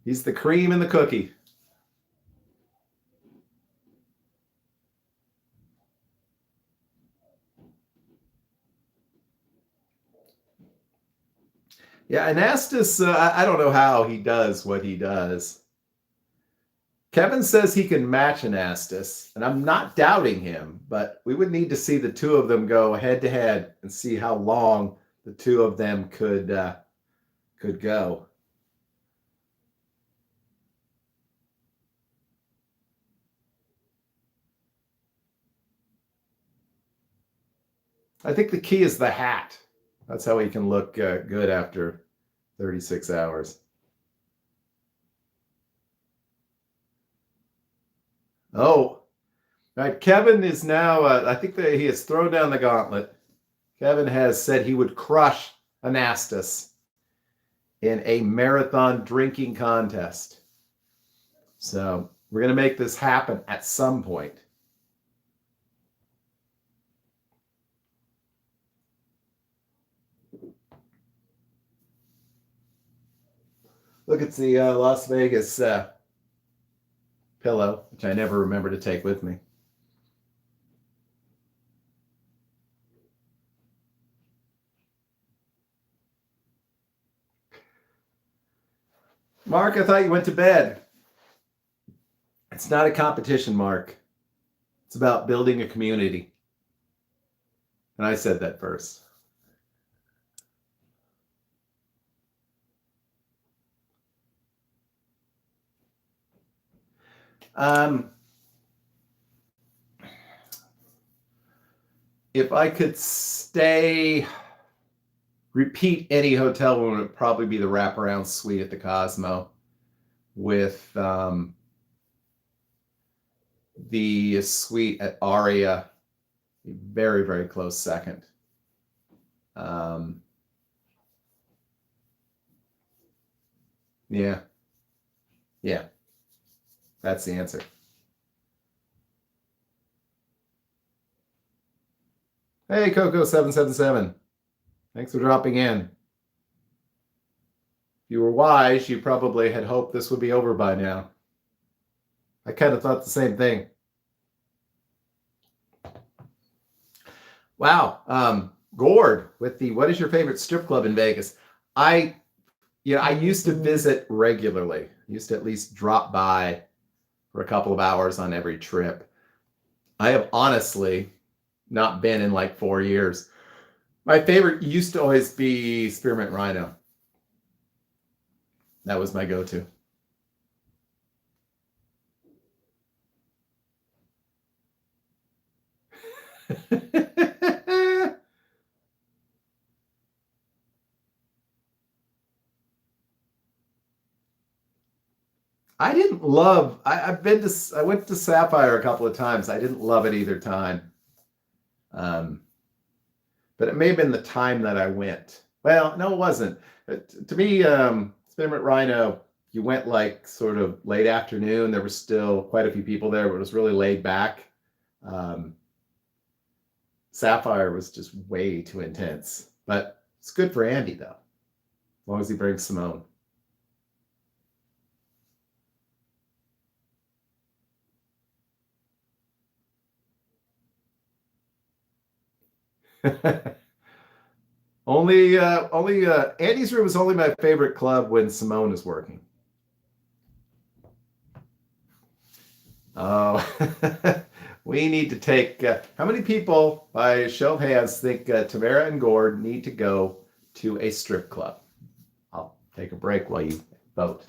He's the cream in the cookie. Yeah, and Astus, I don't know how he does what he does. Kevin says he can match an Astus, and I'm not doubting him, but we would need to see the two of them go head to head and see how long the two of them could go. I think the key is the hat. That's how he can look good after 36 hours. Oh, all right. Kevin is now, I think that he has thrown down the gauntlet. Kevin has said he would crush Anastas in a marathon drinking contest. So we're going to make this happen at some point. Look, it's the Las Vegas pillow, which I never remember to take with me. Mark, I thought you went to bed. It's not a competition, Mark. It's about building a community. And I said that first. If I could stay repeat any hotel room would probably be the wraparound suite at the Cosmo with the suite at Aria, a very, very close second. Yeah. Yeah. That's the answer. Hey, Coco777. Thanks for dropping in. If you were wise, you probably had hoped this would be over by now. I kind of thought the same thing. Wow. Gord with the what is your favorite strip club in Vegas? I used to visit regularly. I used to at least drop by for a couple of hours on every trip. I have honestly not been in like 4 years. My favorite used to always be Spearmint Rhino. That was my go-to. I didn't love. I went to Sapphire a couple of times. I didn't love it either time. But it may have been the time that I went. Well, no, it wasn't. To me, Spearmint Rhino, you went like sort of late afternoon. There was still quite a few people there, but it was really laid back. Sapphire was just way too intense. But it's good for Andy, though, as long as he brings Simone. only Andy's room is only my favorite club when Simone is working. Oh, we need to take. How many people, by show of hands, think Tamara and Gord need to go to a strip club? I'll take a break while you vote.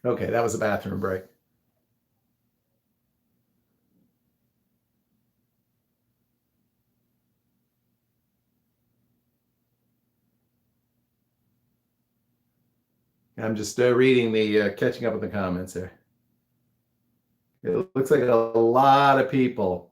Okay, that was a bathroom break. I'm just reading the catching up with the comments here. It looks like a lot of people.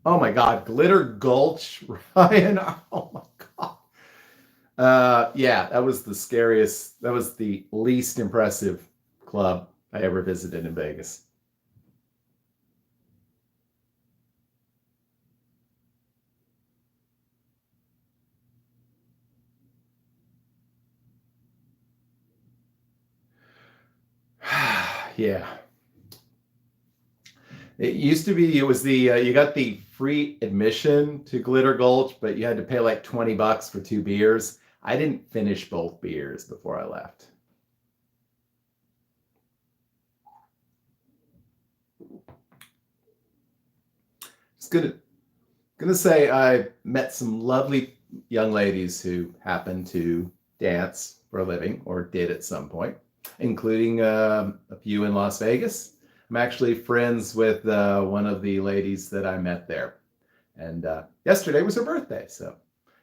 Oh my God, Glitter Gulch, Ryan. Oh my God. Yeah, that was the scariest. That was the least impressive club I ever visited in Vegas. Yeah. It used to be, it was the, you got the free admission to Glitter Gulch, but you had to pay like $20 for 2 beers. I didn't finish both beers before I left. Just gonna say I met some lovely young ladies who happen to dance for a living or did at some point, including a few in Las Vegas. I'm actually friends with one of the ladies that I met there. And yesterday was her birthday. So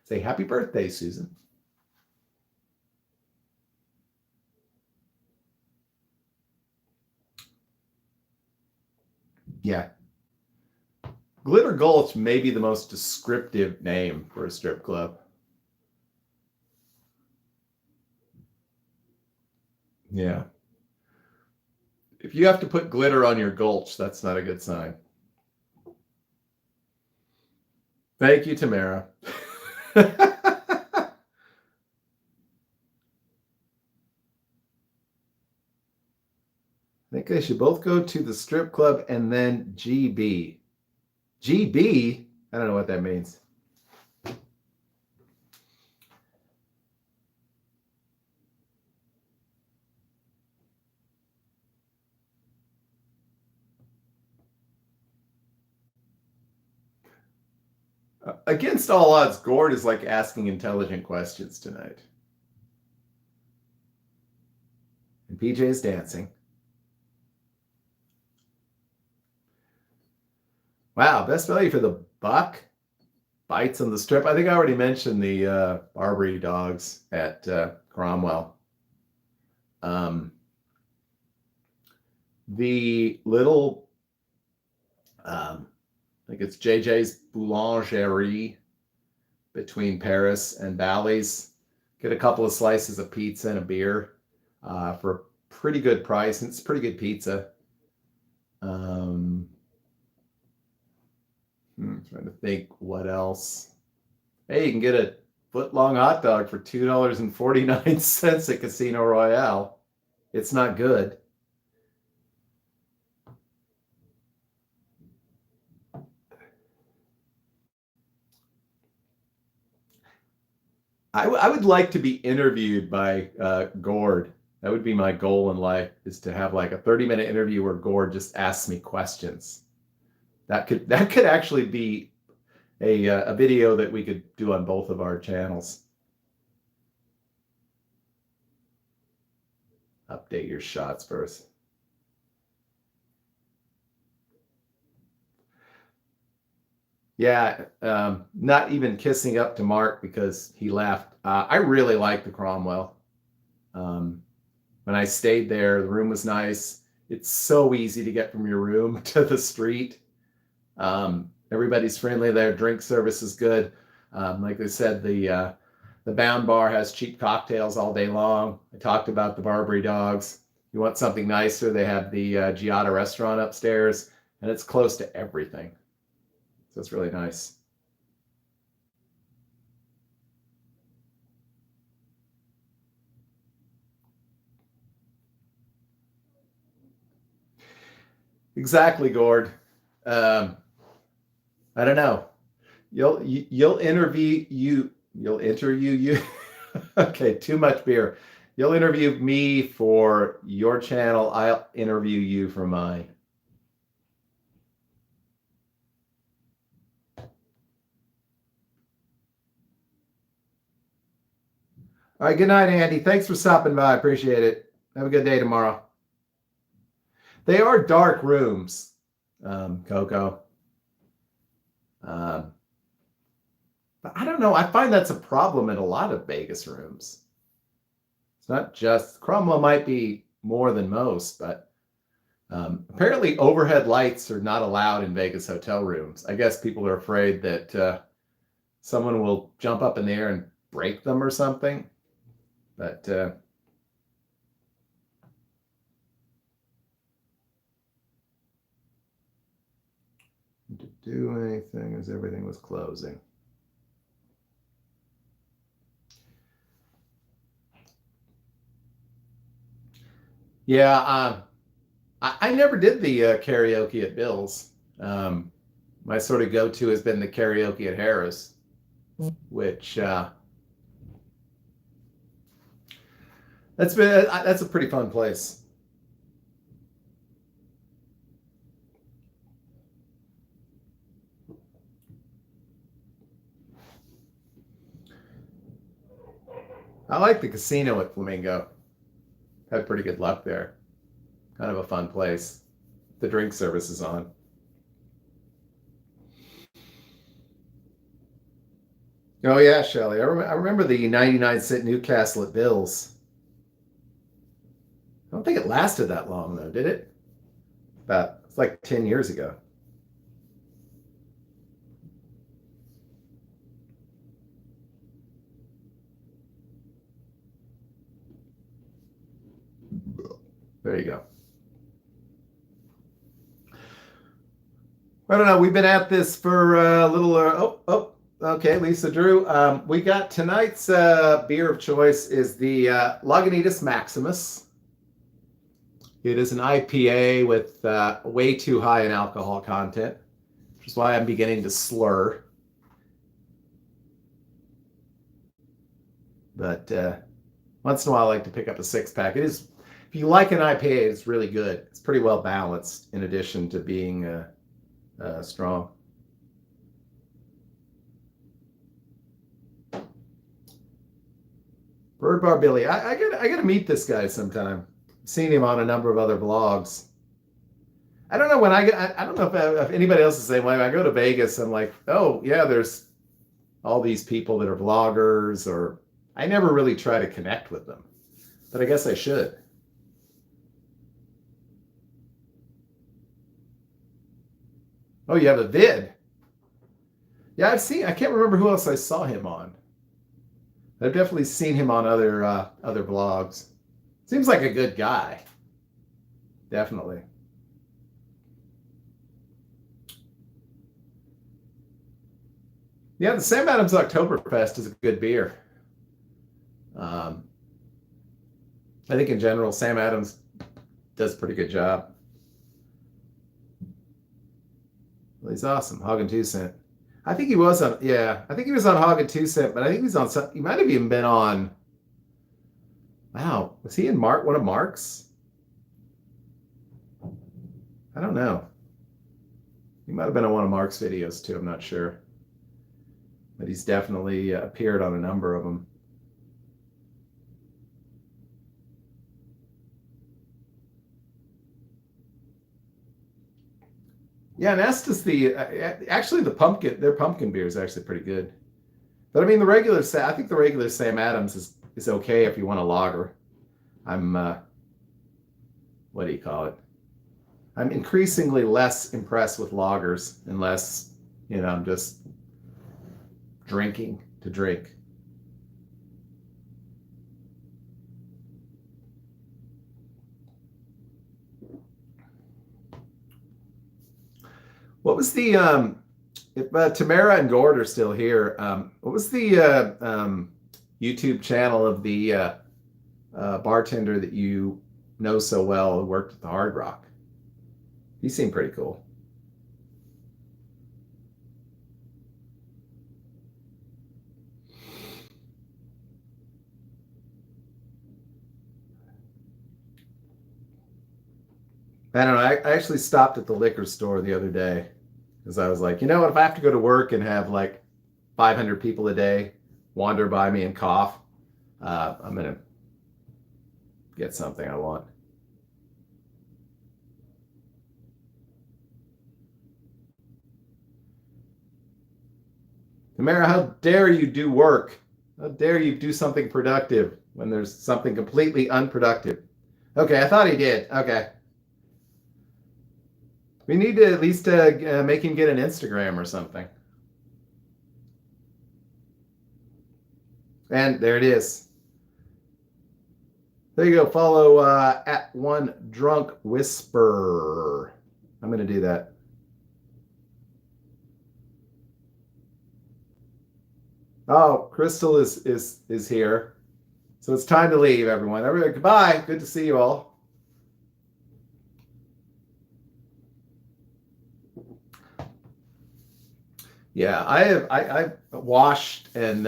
say happy birthday, Susan. Yeah. Glitter Gulch may be the most descriptive name for a strip club. Yeah. If you have to put glitter on your gulch, that's not a good sign. Thank you, Tamara. I think they should both go to the strip club and then GB. GB? I don't know what that means. Against all odds, Gord is like asking intelligent questions tonight. And PJ is dancing. Wow, best value for the buck. Bites on the strip. I think I already mentioned the Barbary dogs at Cromwell. The little, I think it's JJ's Boulangerie between Paris and Bally's. Get a couple of slices of pizza and a beer for a pretty good price. And it's pretty good pizza. Trying to think what else. Hey, you can get a foot-long hot dog for $2.49 at Casino Royale. It's not good. I would like to be interviewed by Gord. That would be my goal in life, is to have like a 30-minute interview where Gord just asks me questions. That could actually be a video that we could do on both of our channels. Update your shots first. Yeah, not even kissing up to Mark because he left. I really like the Cromwell. When I stayed there, the room was nice. It's so easy to get from your room to the street. Everybody's friendly there. Drink service is good. Like I said, the Bound Bar has cheap cocktails all day long. I talked about the Barbary dogs. You want something nicer, they have the Giada restaurant upstairs, and it's close to everything. So it's really nice. Exactly, Gord. I don't know. You'll interview you. You'll interview you. Okay, too much beer. You'll interview me for your channel. I'll interview you for mine. All right, good night, Andy. Thanks for stopping by. I appreciate it. Have a good day tomorrow. They are dark rooms, Coco. But I don't know. I find that's a problem in a lot of Vegas rooms. It's not just Cromwell might be more than most, but apparently overhead lights are not allowed in Vegas hotel rooms. I guess people are afraid that someone will jump up in the air and break them or something. But to do anything as everything was closing. Yeah, I never did the karaoke at Bill's. My sort of go-to has been the karaoke at Harris, which that's a pretty fun place. I like the casino at Flamingo. Had pretty good luck there. Kind of a fun place. The drink service is on. Oh yeah, Shelley. I remember the 99-cent Newcastle at Bill's. I don't think it lasted that long though, did it? it's like 10 years ago. There you go. I don't know. We've been at this for a little. Okay, Lisa Drew. We got tonight's beer of choice is the Lagunitas Maximus. It is an IPA with way too high in alcohol content, which is why I'm beginning to slur. But once in a while, I like to pick up a 6-pack. It is, if you like an IPA, it's really good. It's pretty well balanced in addition to being strong. Bird Bar Billy. I gotta meet this guy sometime. I've seen him on a number of other vlogs. I don't know when I don't know if anybody else is the same way. When I go to Vegas, I'm like, oh yeah, there's all these people that are vloggers, or I never really try to connect with them, but I guess I should. Oh, you have a vid? Yeah, I can't remember who else I saw him on. I've definitely seen him on other blogs. Seems like a good guy. Definitely. Yeah, the Sam Adams Oktoberfest is a good beer. I think in general, Sam Adams does a pretty good job. Well, he's awesome. Hagen 2 Cent. I think he was on, yeah, I think he was on Hagen 2 Cent, but I think he's on some, he might have even been on, wow, was he in one of Mark's? I don't know. He might have been on one of Mark's videos too, I'm not sure. But he's definitely appeared on a number of them. Yeah, and Estes, actually their pumpkin beer is actually pretty good. But I mean, I think the regular Sam Adams is okay if you want a lager. I'm, what do you call it? I'm increasingly less impressed with lagers unless, I'm just drinking to drink. What was the if Tamara and Gord are still here, what was the YouTube channel of the bartender that you know so well who worked at the Hard Rock? He seemed pretty cool. I don't know. I actually stopped at the liquor store the other day because I was like, you know what? If I have to go to work and have like 500 people a day wander by me and cough, I'm going to get something I want. Tamara, how dare you do work? How dare you do something productive when there's something completely unproductive? Okay, I thought he did. Okay. We need to at least make him get an Instagram or something. And there it is. There you go. Follow at One Drunk Whisper. I'm going to do that. Oh, Crystal is here. So it's time to leave, everyone. Everybody, goodbye. Good to see you all. Yeah, I've washed and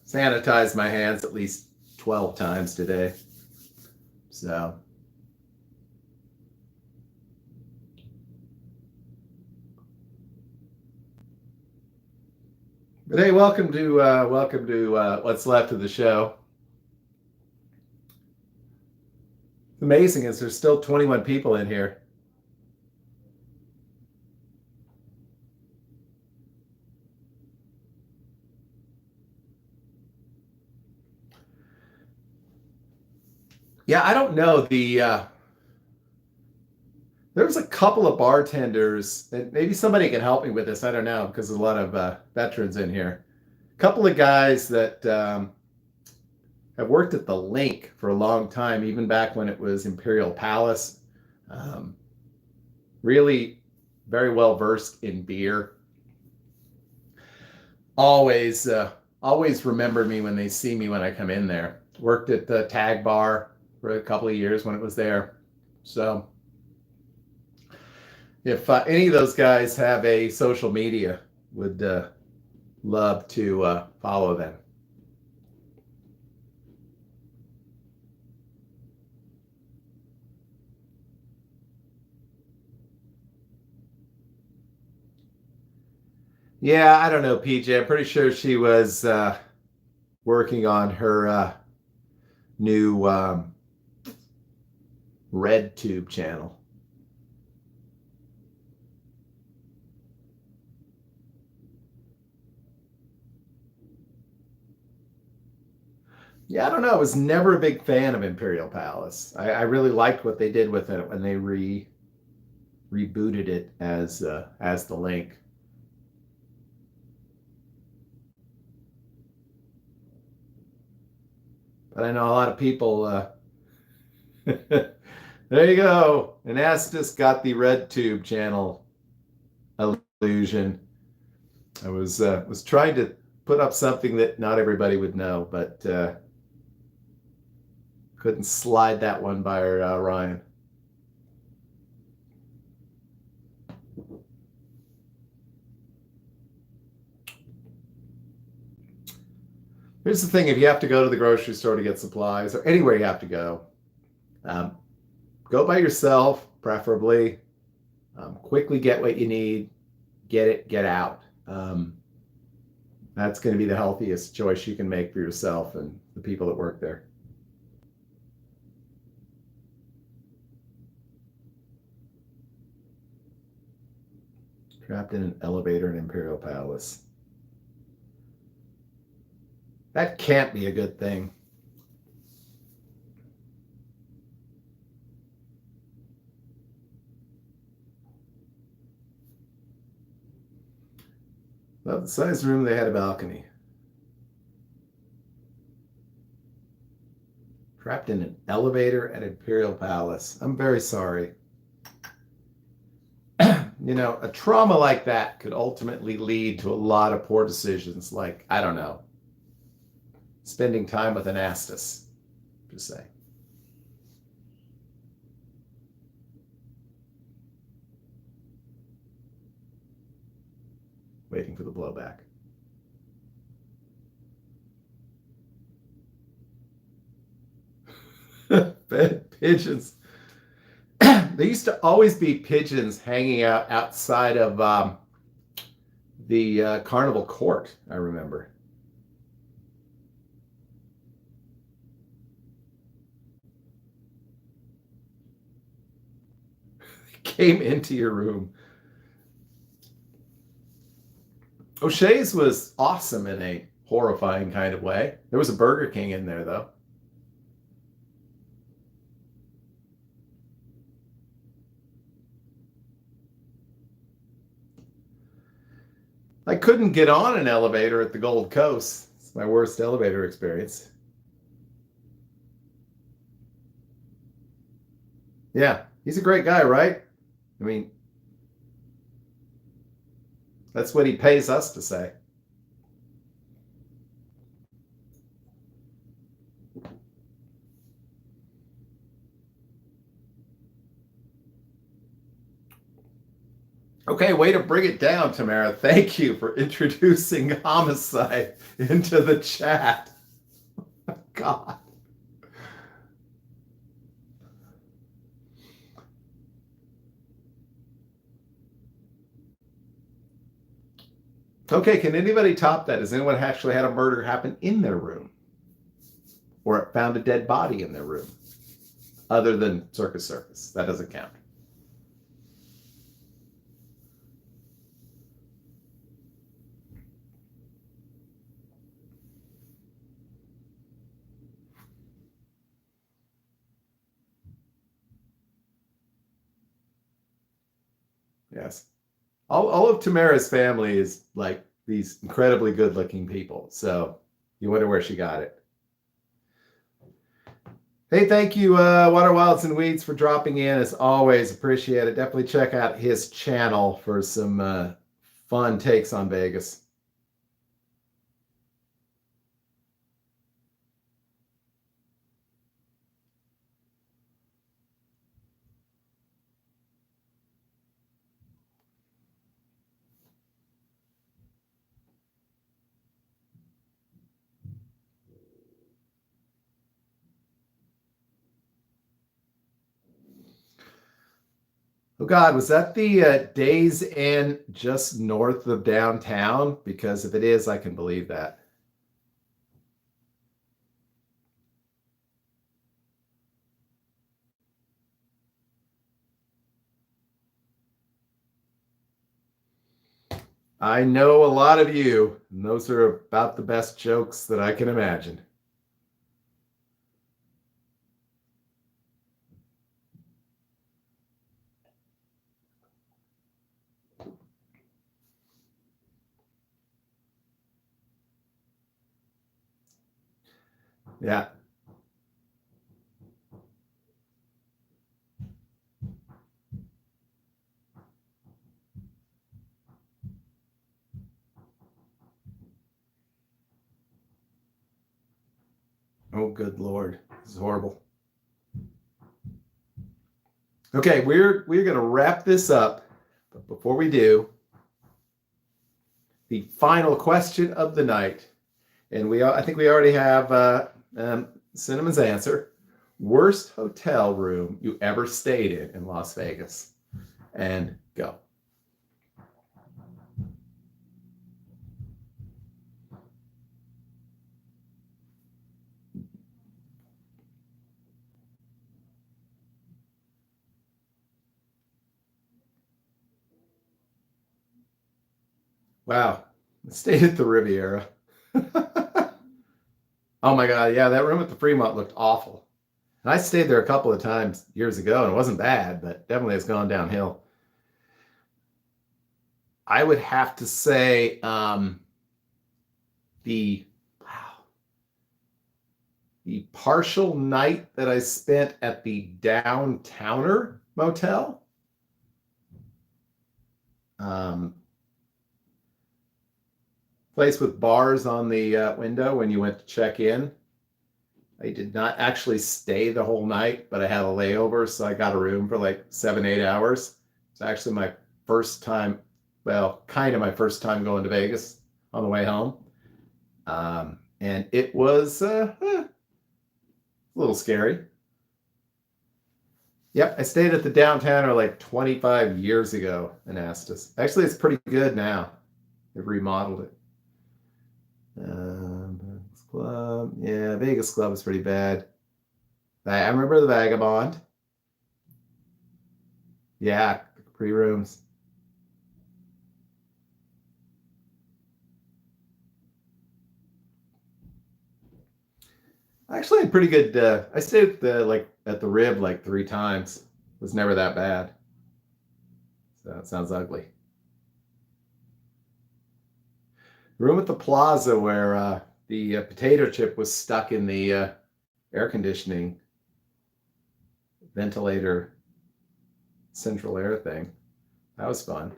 sanitized my hands at least 12 times today. So but hey, welcome to what's left of the show. It's amazing is there's still 21 people in here. Yeah, I don't know. The There was a couple of bartenders, and maybe somebody can help me with this. I don't know, because there's a lot of veterans in here. A couple of guys that have worked at the Link for a long time, even back when it was Imperial Palace. Um, really very well versed in beer. Always remember me when they see me when I come in there. Worked at the Tag Bar for a couple of years when it was there. So if any of those guys have a social media, would love to follow them. Yeah, I don't know, PJ. I'm pretty sure she was working on her new Red Tube channel. Yeah, I don't know. I was never a big fan of Imperial Palace. I really liked what they did with it when they rebooted it as the Link. But I know a lot of people. There you go. And Estes got the Red Tube channel illusion. I was trying to put up something that not everybody would know, but couldn't slide that one by Ryan. Here's the thing: if you have to go to the grocery store to get supplies, or anywhere you have to go, go by yourself, preferably. Quickly get what you need, get it, get out. That's going to be the healthiest choice you can make for yourself and the people that work there. Trapped in an elevator in Imperial Palace. That can't be a good thing. Well, the size room, they had a balcony. Trapped in an elevator at Imperial Palace. I'm very sorry. You know, a trauma like that could ultimately lead to a lot of poor decisions, like, I don't know, spending time with an Astus, just say. Waiting for the blowback. Bed pigeons. There used to always be pigeons hanging out outside of the carnival court, I remember. Came into your room. O'Shea's was awesome in a horrifying kind of way. There was a Burger King in there, though. I couldn't get on an elevator at the Gold Coast. It's my worst elevator experience. Yeah, he's a great guy, right? I mean, that's what he pays us to say. Okay, way to bring it down, Tamara. Thank you for introducing homicide into the chat. God. Okay, can anybody top that? Has anyone actually had a murder happen in their room? Or found a dead body in their room? Other than Circus. That doesn't count. Yes. All of Tamara's family is like these incredibly good-looking people. So you wonder where she got it. Hey, thank you, Water Wilds and Weeds, for dropping in. As always, appreciate it. Definitely check out his channel for some fun takes on Vegas. Oh God, was that the Days Inn just north of downtown? Because if it is, I can believe that. I know a lot of you, and those are about the best jokes that I can imagine. Yeah. Oh, good Lord. This is horrible. Okay, we're going to wrap this up. But before we do, the final question of the night, and I think we already have Cinnamon's answer. Worst hotel room you ever stayed in Las Vegas? And go. Wow. I stayed at the Riviera. Oh my God. Yeah, that room at the Fremont looked awful. And I stayed there a couple of times years ago, and it wasn't bad, but definitely has gone downhill. I would have to say the wow, the partial night that I spent at the Downtowner Motel. Um, Place with bars on the window when you went to check in. I did not actually stay the whole night, but I had a layover, so I got a room for like 7, 8 hours. It's actually my first time, well, kind of my first time going to Vegas on the way home. And it was a little scary. Yep, I stayed at the Downtowner like 25 years ago in Astis. Actually, it's pretty good now. They've remodeled it. Vegas Club. Yeah, Vegas Club is pretty bad. I remember the Vagabond. Yeah, pre-rooms. Actually, had pretty good. I stayed at the Rib like 3 times. It was never that bad. So it sounds ugly. Room at the Plaza where the potato chip was stuck in the air conditioning ventilator central air thing. That was fun.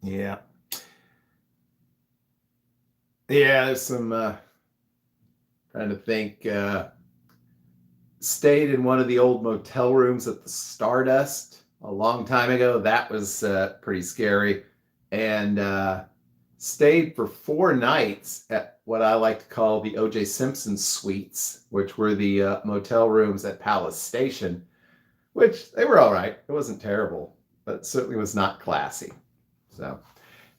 Yeah. Yeah, there's some trying to think. Stayed in one of the old motel rooms at the Stardust a long time ago. That was pretty scary. And stayed for 4 nights at what I like to call the O.J. Simpson Suites, which were the motel rooms at Palace Station. which they were all right. It wasn't terrible, but it certainly was not classy. So,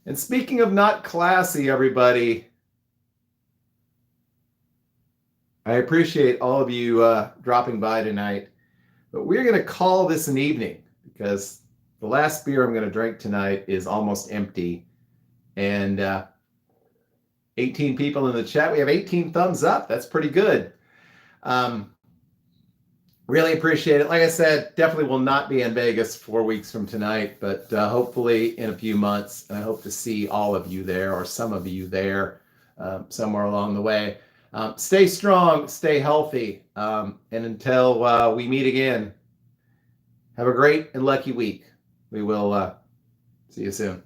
and speaking of not classy, everybody, I appreciate all of you dropping by tonight, but we're going to call this an evening because the last beer I'm going to drink tonight is almost empty. And 18 people in the chat. We have 18 thumbs up. That's pretty good. Really appreciate it. Like I said, definitely will not be in Vegas 4 weeks from tonight, but hopefully in a few months. And I hope to see all of you there or some of you there somewhere along the way. Stay strong, stay healthy. And until we meet again, have a great and lucky week. We will see you soon.